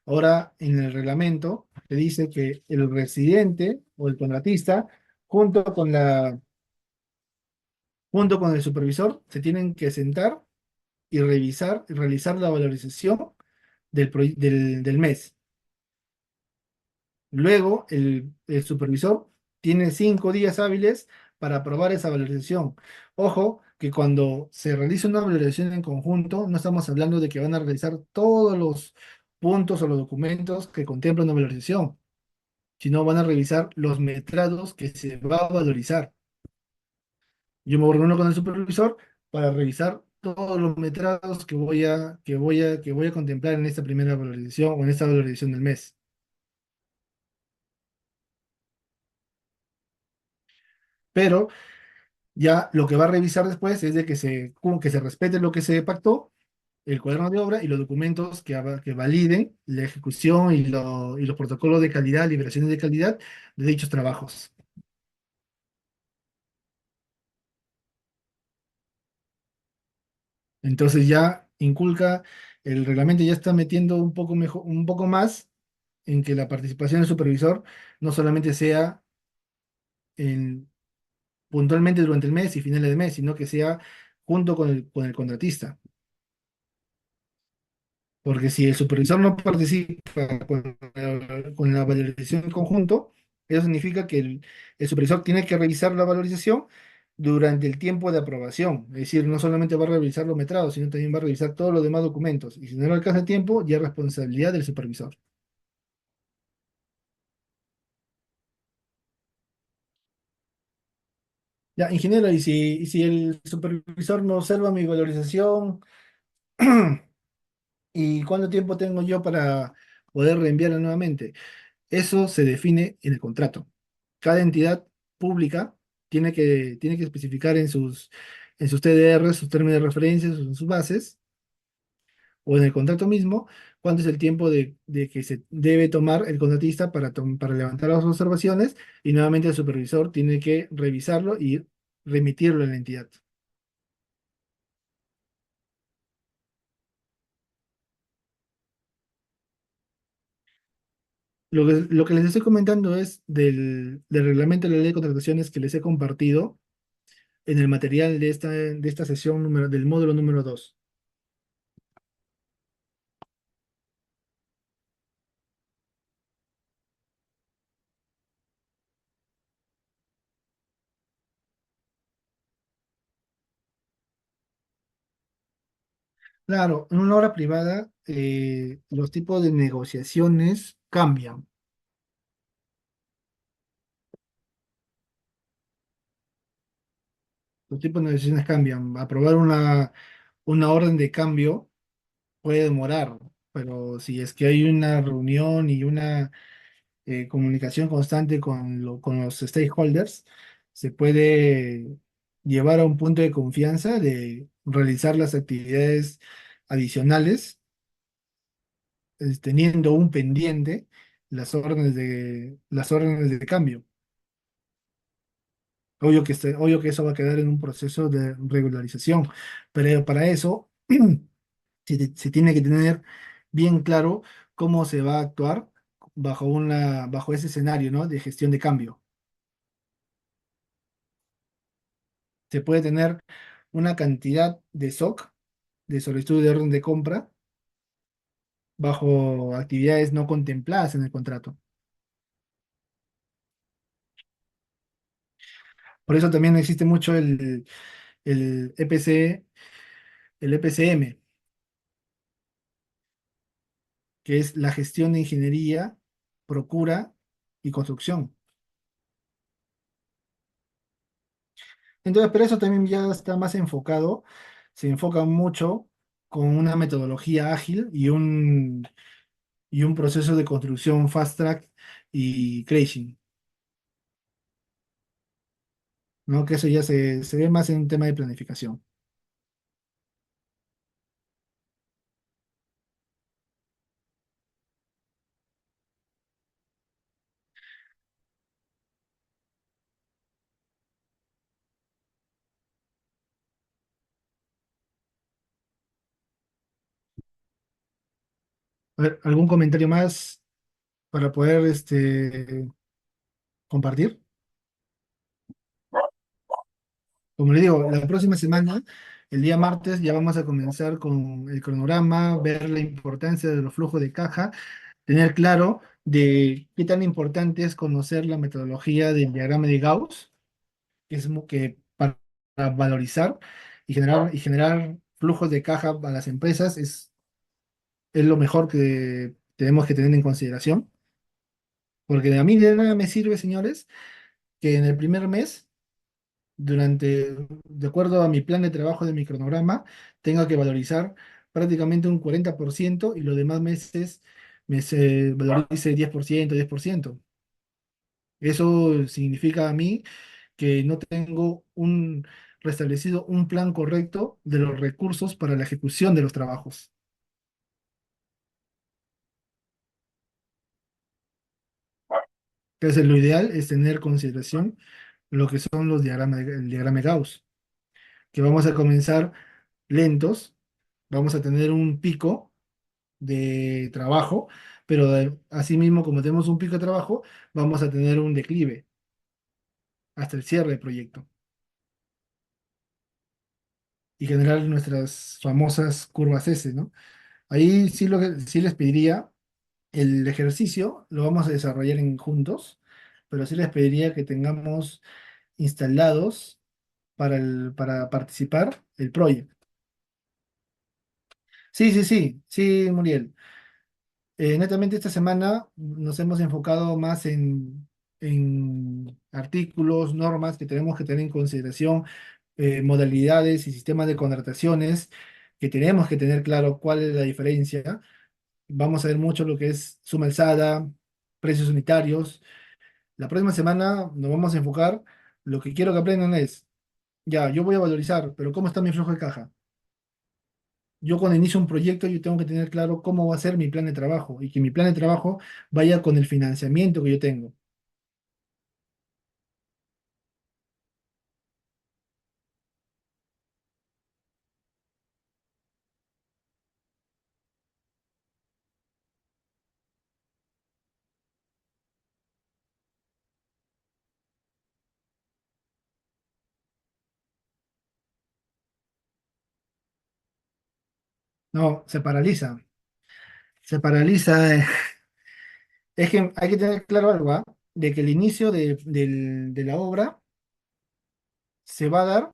Speaker 1: Ahora, en el reglamento te dice que el residente o el contratista, junto con junto con el supervisor, se tienen que sentar y revisar y realizar la valorización del mes. Luego, el supervisor tiene 5 días hábiles para aprobar esa valorización. Ojo, que cuando se realiza una valorización en conjunto, no estamos hablando de que van a realizar todos los puntos o los documentos que contemplan una valorización, sino van a revisar los metrados que se va a valorizar. Yo me reúno con el supervisor para revisar todos los metrados que voy a contemplar en esta primera valorización o en esta valorización del mes. Pero ya lo que va a revisar después es de que como que se respete lo que se pactó, el cuaderno de obra y los documentos que validen la ejecución y los protocolos de calidad, liberaciones de calidad de dichos trabajos. Entonces ya inculca, el reglamento ya está metiendo un poco mejor, un poco más en que la participación del supervisor no solamente sea en- puntualmente durante el mes y finales de mes, sino que sea junto con el contratista. Porque si el supervisor no participa con la valorización en conjunto, eso significa que el supervisor tiene que revisar la valorización durante el tiempo de aprobación. Es decir, no solamente va a revisar los metrados, sino también va a revisar todos los demás documentos. Y si no le alcanza el tiempo, ya es responsabilidad del supervisor. Ya, ingeniero, y si el supervisor no observa mi valorización, ¿y cuánto tiempo tengo yo para poder reenviarla nuevamente? Eso se define en el contrato. Cada entidad pública tiene que especificar en sus TDR, sus términos de referencia, en sus bases, o en el contrato mismo, cuánto es el tiempo de que se debe tomar el contratista para levantar las observaciones y nuevamente el supervisor tiene que revisarlo y remitirlo a la entidad. Lo que les estoy comentando es del reglamento de la ley de contrataciones que les he compartido en el material de esta sesión del módulo número 2. Claro, en una obra privada los tipos de negociaciones cambian. Los tipos de negociaciones cambian. Aprobar una orden de cambio puede demorar, pero si es que hay una reunión y una comunicación constante con los stakeholders, se puede llevar a un punto de confianza de realizar las actividades adicionales, teniendo un pendiente las órdenes de cambio. Obvio que eso va a quedar en un proceso de regularización, pero para eso se tiene que tener bien claro cómo se va a actuar bajo ese escenario, ¿no? De gestión de cambio. Se puede tener una cantidad de SOC, de solicitud de orden de compra, bajo actividades no contempladas en el contrato. Por eso también existe mucho el EPC, el EPCM, que es la gestión de ingeniería, procura y construcción. Entonces, pero eso también ya está más enfocado, se enfoca mucho con una metodología ágil y un proceso de construcción fast track y crashing, ¿no? Que eso ya se ve más en un tema de planificación. A ver, ¿algún comentario más para poder compartir? Como le digo, la próxima semana, el día martes, ya vamos a comenzar con el cronograma, ver la importancia de los flujos de caja, tener claro de qué tan importante es conocer la metodología del diagrama de Gauss, que es que para valorizar y generar flujos de caja a las empresas es lo mejor que tenemos que tener en consideración, porque a mí de nada me sirve, señores, que en el primer mes de acuerdo a mi plan de trabajo de mi cronograma, tenga que valorizar prácticamente un 40% y los demás meses me se valorice 10%, 10%. Eso significa a mí que no tengo restablecido un plan correcto de los recursos para la ejecución de los trabajos. Entonces, lo ideal es tener en consideración lo que son el diagrama de Gauss, que vamos a comenzar lentos, vamos a tener un pico de trabajo, pero asimismo, como tenemos un pico de trabajo, vamos a tener un declive hasta el cierre del proyecto y generar nuestras famosas curvas S, ¿no? Ahí sí, sí les pediría el ejercicio, lo vamos a desarrollar juntos, pero sí les pediría que tengamos instalados para participar el proyecto. Sí, sí, sí, sí, Muriel. Netamente esta semana nos hemos enfocado más en artículos, normas que tenemos que tener en consideración, modalidades y sistemas de contrataciones, que tenemos que tener claro cuál es la diferencia. Vamos a ver mucho lo que es suma alzada, precios unitarios. La próxima semana nos vamos a enfocar, lo que quiero que aprendan es, ya, yo voy a valorizar, pero ¿cómo está mi flujo de caja? Yo cuando inicio un proyecto, yo tengo que tener claro cómo va a ser mi plan de trabajo y que mi plan de trabajo vaya con el financiamiento que yo tengo. No, se paraliza. Se paraliza. Es que hay que tener claro algo, ¿ah? De que el inicio de la obra se va a dar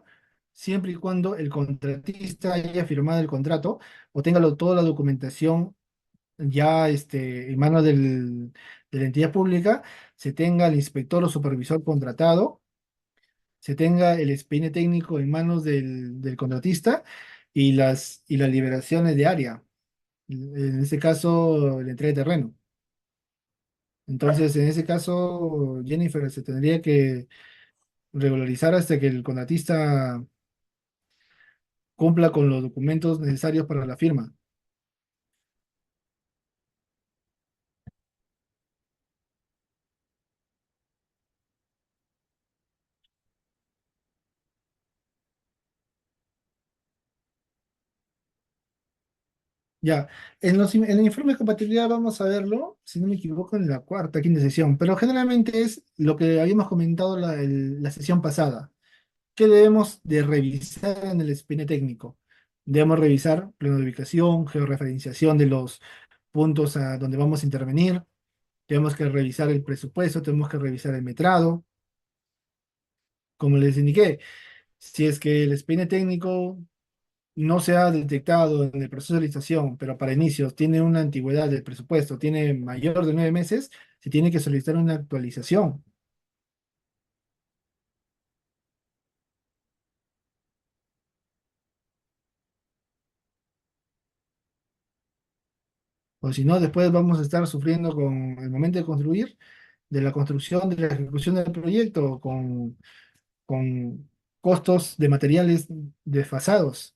Speaker 1: siempre y cuando el contratista haya firmado el contrato o tenga toda la documentación ya en manos de la entidad pública, se tenga el inspector o supervisor contratado, se tenga el expediente técnico en manos del contratista y las liberaciones de área, en este caso, la entrega de terreno. Entonces, en ese caso, Jennifer, se tendría que regularizar hasta que el contratista cumpla con los documentos necesarios para la firma. Ya, en el informe de compatibilidad vamos a verlo, si no me equivoco, en la cuarta, quinta sesión, pero generalmente es lo que habíamos comentado la sesión pasada. ¿Qué debemos de revisar en el expediente técnico? Debemos revisar plano de ubicación, georreferenciación de los puntos a donde vamos a intervenir, tenemos que revisar el presupuesto, tenemos que revisar el metrado, como les indiqué, si es que el expediente técnico no se ha detectado en el proceso de licitación, pero para inicios tiene una antigüedad del presupuesto, tiene mayor de 9 meses, se tiene que solicitar una actualización. O si no, después vamos a estar sufriendo con el momento de construir, de la construcción, de la ejecución del proyecto, con costos de materiales desfasados.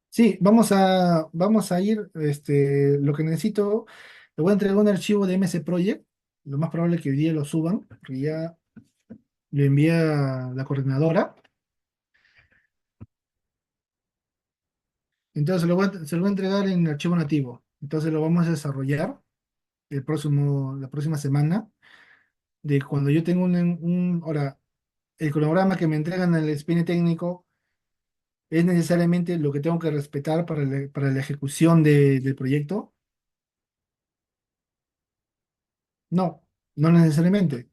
Speaker 1: Sí, vamos a ir, lo que necesito, te voy a entregar un archivo de MS Project, lo más probable es que hoy día lo suban, porque ya lo envié a la coordinadora, entonces se lo voy a entregar en archivo nativo, entonces lo vamos a desarrollar la próxima semana, de cuando yo tengo ahora, el cronograma que me entregan en el SPN técnico es necesariamente lo que tengo que respetar para la ejecución del proyecto. No, no necesariamente.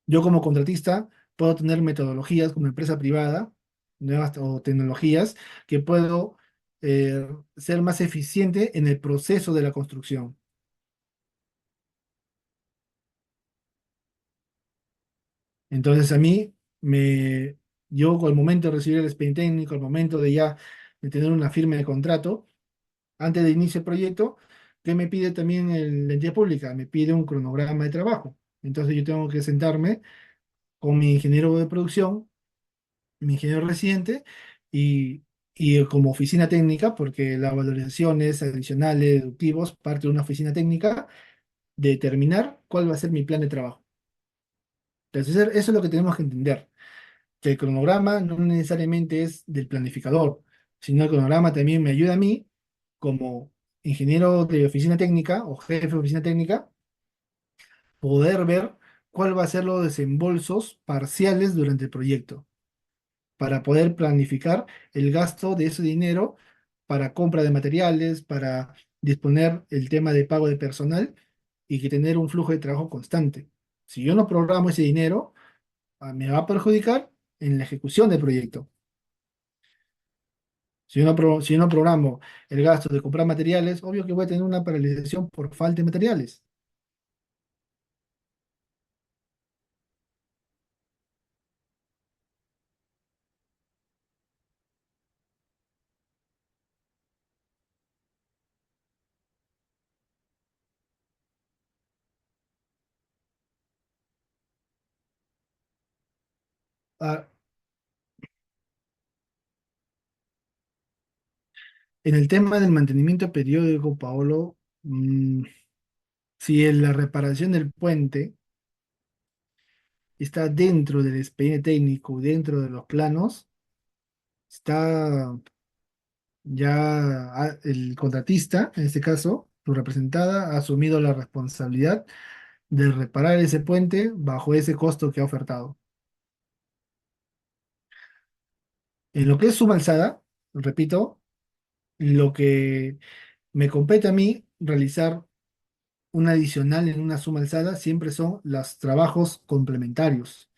Speaker 1: Yo como contratista puedo tener metodologías como empresa privada, nuevas o tecnologías que puedo ser más eficiente en el proceso de la construcción. Entonces a mí, yo al momento de recibir el expediente técnico, al momento de tener una firma de contrato, antes de inicio el proyecto, ¿qué me pide también la entidad pública? Me pide un cronograma de trabajo. Entonces yo tengo que sentarme con mi ingeniero de producción, mi ingeniero residente y como oficina técnica, porque las valorizaciones adicionales, deductivos, parte de una oficina técnica, determinar cuál va a ser mi plan de trabajo. Entonces, eso es lo que tenemos que entender, que el cronograma no necesariamente es del planificador, sino el cronograma también me ayuda a mí, como ingeniero de oficina técnica o jefe de oficina técnica, poder ver cuál va a ser los desembolsos parciales durante el proyecto, para poder planificar el gasto de ese dinero para compra de materiales, para disponer el tema de pago de personal y que tener un flujo de trabajo constante. Si yo no programo ese dinero, me va a perjudicar en la ejecución del proyecto. Si yo no programo el gasto de comprar materiales, obvio que voy a tener una paralización por falta de materiales. Ah, en el tema del mantenimiento periódico, Paolo, si en la reparación del puente está dentro del expediente técnico, dentro de los planos, está el contratista, en este caso, su representada, ha asumido la responsabilidad de reparar ese puente bajo ese costo que ha ofertado. En lo que es suma alzada, repito, lo que me compete a mí realizar un adicional en una suma alzada siempre son los trabajos complementarios,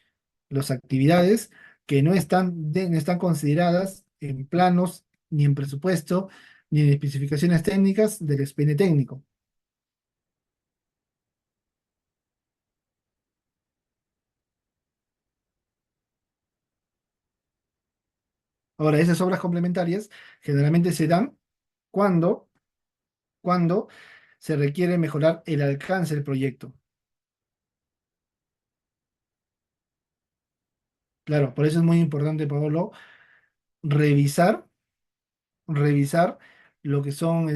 Speaker 1: las actividades que no están consideradas en planos, ni en presupuesto, ni en especificaciones técnicas del expediente técnico. Ahora, esas obras complementarias generalmente se dan cuando, cuando se requiere mejorar el alcance del proyecto. Claro, por eso es muy importante, Pablo, revisar, revisar lo que son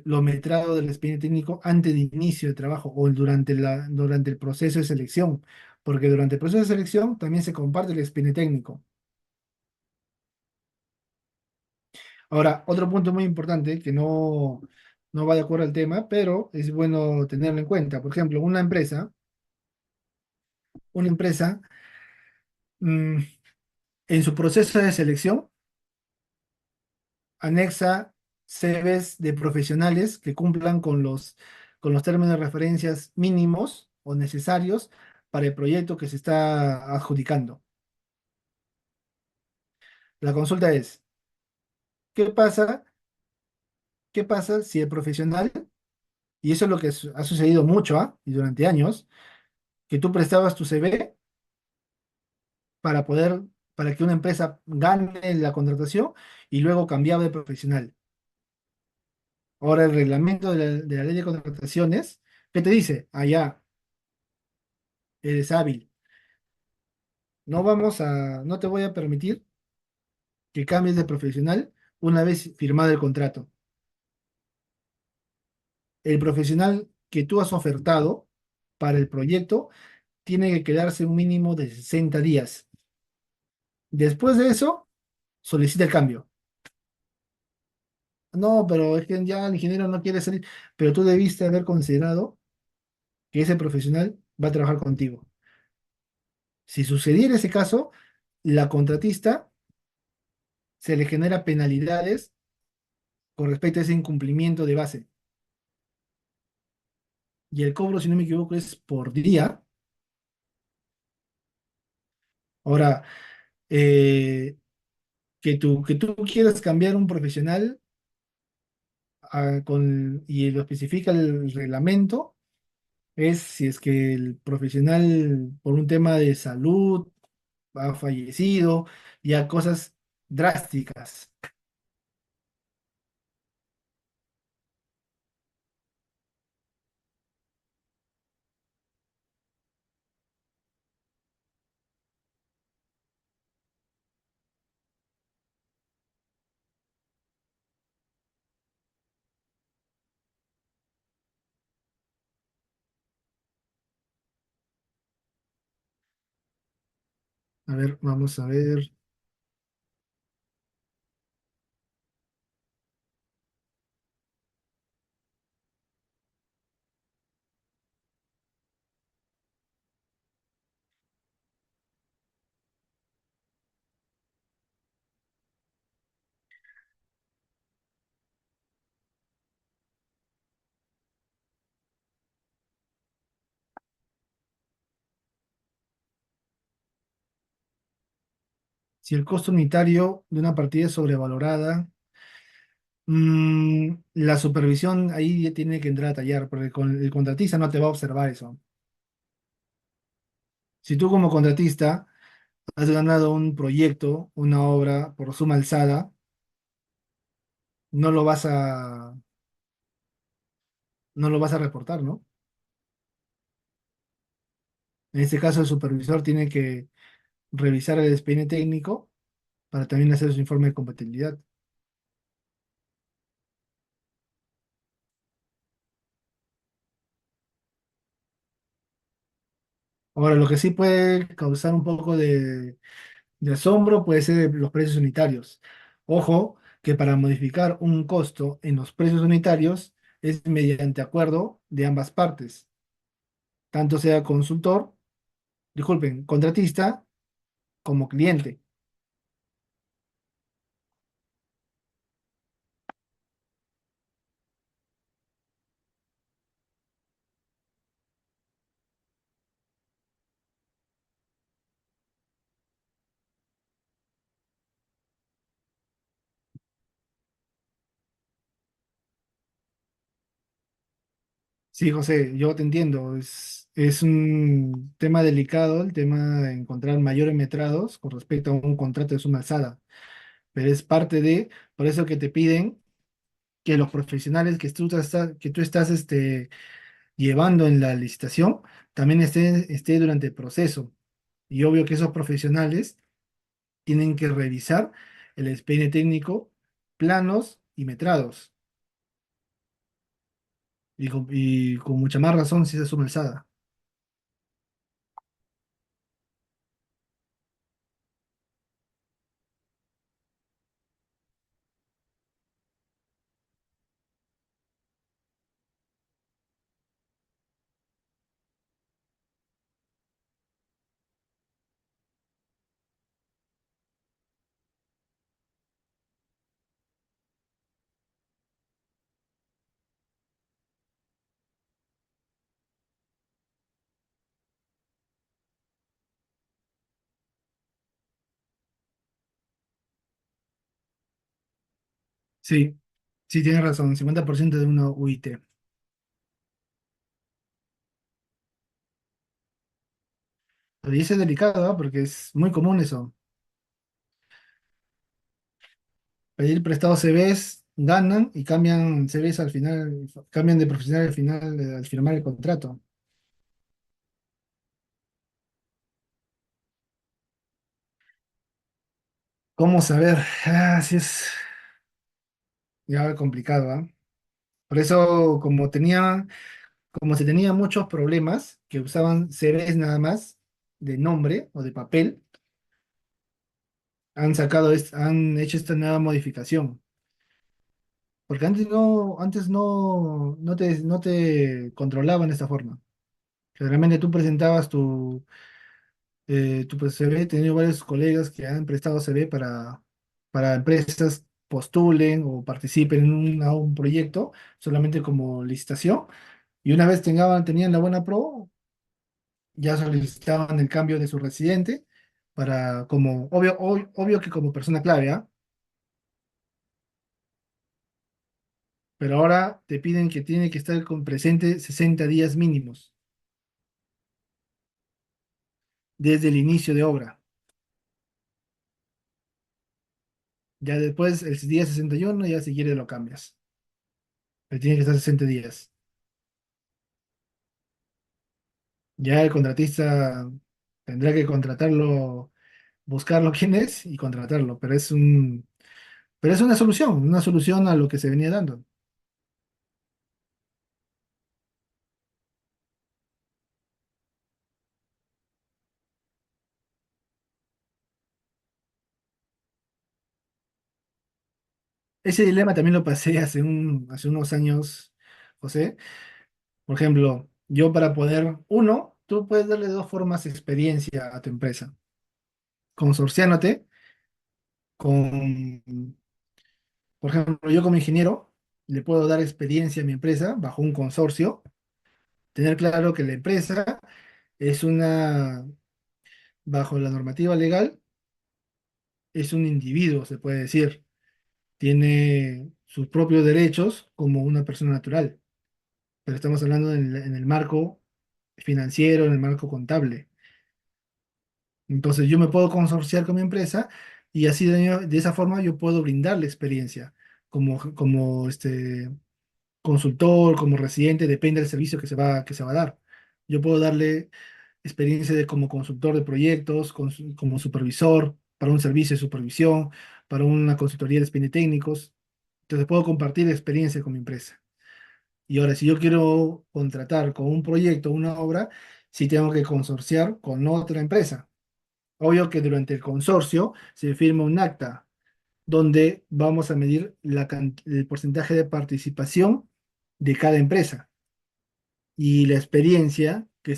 Speaker 1: los metrados del expediente técnico antes de inicio de trabajo o durante el proceso de selección, porque durante el proceso de selección también se comparte el expediente técnico. Ahora, otro punto muy importante que no va de acuerdo al tema, pero es bueno tenerlo en cuenta. Por ejemplo, una empresa mm, en su proceso de selección anexa CVs de profesionales que cumplan con los términos de referencias mínimos o necesarios para el proyecto que se está adjudicando. La consulta es, ¿qué pasa? ¿Qué pasa si el profesional, y eso es lo que ha sucedido mucho, ¿ah? Y durante años, que tú prestabas tu CV para poder, para que una empresa gane la contratación y luego cambiar de profesional. Ahora el reglamento de la ley de contrataciones, ¿qué te dice? Allá, eres hábil. No te voy a permitir que cambies de profesional una vez firmado el contrato. El profesional que tú has ofertado para el proyecto tiene que quedarse un mínimo de 60 días. Después de eso, solicita el cambio. No, pero es que ya el ingeniero no quiere salir, pero tú debiste haber considerado que ese profesional va a trabajar contigo. Si sucediera ese caso, la contratista se le genera penalidades con respecto a ese incumplimiento de base. Y el cobro, si no me equivoco, es por día. Ahora, eh, que tú quieras cambiar un profesional y lo especifica el reglamento, es si es que el profesional por un tema de salud ha fallecido, ya cosas drásticas. A ver, vamos a ver. Si el costo unitario de una partida es sobrevalorada, la supervisión ahí ya tiene que entrar a tallar, porque el contratista no te va a observar eso. Si tú como contratista has ganado un proyecto, una obra por suma alzada, no lo vas a, no lo vas a reportar, ¿no? En este caso, el supervisor tiene que revisar el expediente técnico para también hacer su informe de compatibilidad. Ahora, lo que sí puede causar un poco de asombro puede ser los precios unitarios. Ojo, que para modificar un costo en los precios unitarios es mediante acuerdo de ambas partes, tanto sea consultor, disculpen, contratista como cliente. Sí, José, yo te entiendo. Es un tema delicado el tema de encontrar mayores metrados con respecto a un contrato de suma alzada, pero es parte de, por eso que te piden que los profesionales que tú estás llevando en la licitación también esté durante el proceso. Y obvio que esos profesionales tienen que revisar el expediente técnico, planos y metrados, y con mucha más razón si es suma alzada. Sí, sí, tienes razón, 50% de una UIT. Pero y eso es delicado, ¿ah? Porque es muy común eso. Pedir prestado CVs, ganan y cambian CVs al final, cambian de profesional al final, al firmar el contrato. ¿Cómo saber? Ah, sí es ya complicado, ¿ah? Por eso, como se tenía muchos problemas que usaban CVs nada más de nombre o de papel, han hecho esta nueva modificación. Porque antes no te controlaban de esta forma. Generalmente tú presentabas tu CV. He tenido varios colegas que han prestado CV para empresas postulen o participen en a un proyecto solamente como licitación. Y una vez tenían la buena pro, ya solicitaban el cambio de su residente para como, obvio que como persona clave, ¿ah? Pero ahora te piden que tiene que estar con presente 60 días mínimos desde el inicio de obra. Ya después, el día 61 ya si quieres lo cambias. Pero tiene que estar 60 días. Ya el contratista tendrá que contratarlo, buscarlo quién es y contratarlo. Pero es una solución a lo que se venía dando. Ese dilema también lo pasé hace unos años, José. Por ejemplo, yo para poder, tú puedes darle dos formas de experiencia a tu empresa. Consorciándote con, por ejemplo, yo como ingeniero le puedo dar experiencia a mi empresa bajo un consorcio, tener claro que la empresa es bajo la normativa legal, es un individuo, se puede decir, tiene sus propios derechos como una persona natural, pero estamos hablando en el marco financiero, en el marco contable. Entonces yo me puedo consorciar con mi empresa y así de esa forma yo puedo brindarle experiencia como consultor, como residente, depende del servicio que se va a dar. Yo puedo darle experiencia como consultor de proyectos, como supervisor, para un servicio de supervisión, para una consultoría de expedientes técnicos. Entonces puedo compartir experiencia con mi empresa. Y ahora, si yo quiero contratar con un proyecto, una obra, sí tengo que consorciar con otra empresa. Obvio que durante el consorcio se firma un acta donde vamos a medir el porcentaje de participación de cada empresa. Y la experiencia que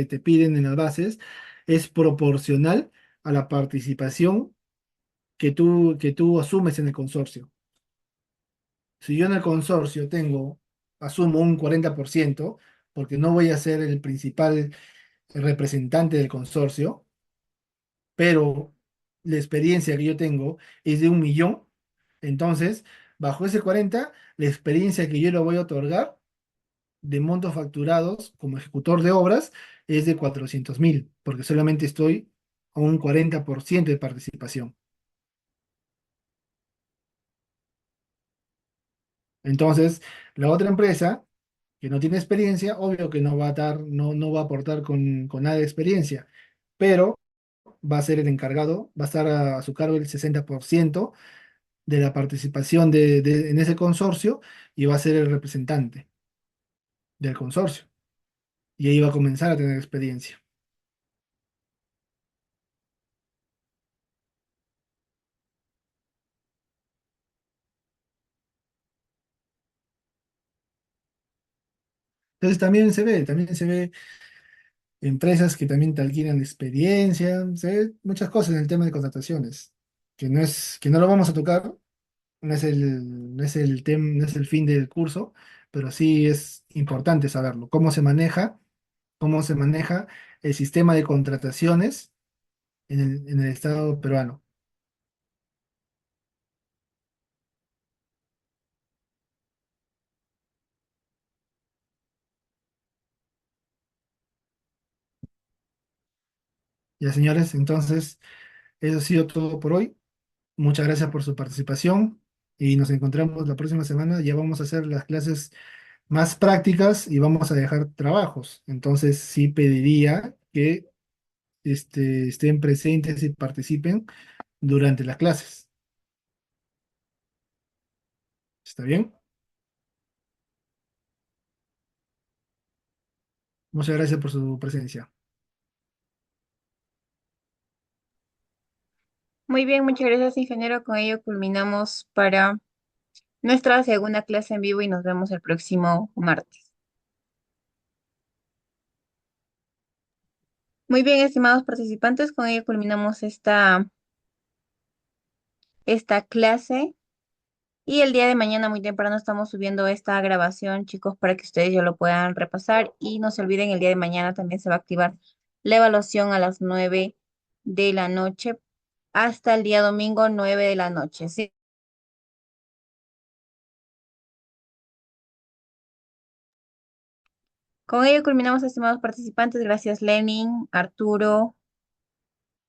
Speaker 1: te piden en las bases es proporcional a la participación que tú asumes en el consorcio. Si yo en el consorcio asumo un 40%, porque no voy a ser el principal representante del consorcio, pero la experiencia que yo tengo es de 1 millón, entonces, bajo ese 40, la experiencia que yo le voy a otorgar de montos facturados como ejecutor de obras es de 400.000, porque solamente estoy a un 40% de participación. Entonces, la otra empresa que no tiene experiencia, obvio que no va a dar, no va a aportar con nada de experiencia, pero va a ser el encargado, va a estar a su cargo el 60% de la participación en ese consorcio y va a ser el representante del consorcio. Y ahí va a comenzar a tener experiencia. Entonces también se ve empresas que también te alquilan experiencia, se ve muchas cosas en el tema de contrataciones, que no lo vamos a tocar, no es el fin del curso, pero sí es importante saberlo, cómo se maneja el sistema de contrataciones en el Estado peruano. Ya, señores, entonces, eso ha sido todo por hoy. Muchas gracias por su participación y nos encontramos la próxima semana. Ya vamos a hacer las clases más prácticas y vamos a dejar trabajos. Entonces, sí pediría que estén presentes y participen durante las clases. ¿Está bien? Muchas gracias por su presencia.
Speaker 2: Muy bien, muchas gracias, ingeniero. Con ello culminamos para nuestra segunda clase en vivo y nos vemos el próximo martes. Muy bien, estimados participantes, con ello culminamos esta clase y el día de mañana muy temprano estamos subiendo esta grabación, chicos, para que ustedes ya lo puedan repasar y no se olviden, el día de mañana también se va a activar la evaluación a las 9 de la noche hasta el día domingo 9 de la noche. ¿Sí? Con ello culminamos, estimados participantes. Gracias, Lenin, Arturo,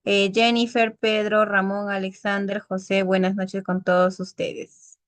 Speaker 2: Jennifer, Pedro, Ramón, Alexander, José. Buenas noches con todos ustedes.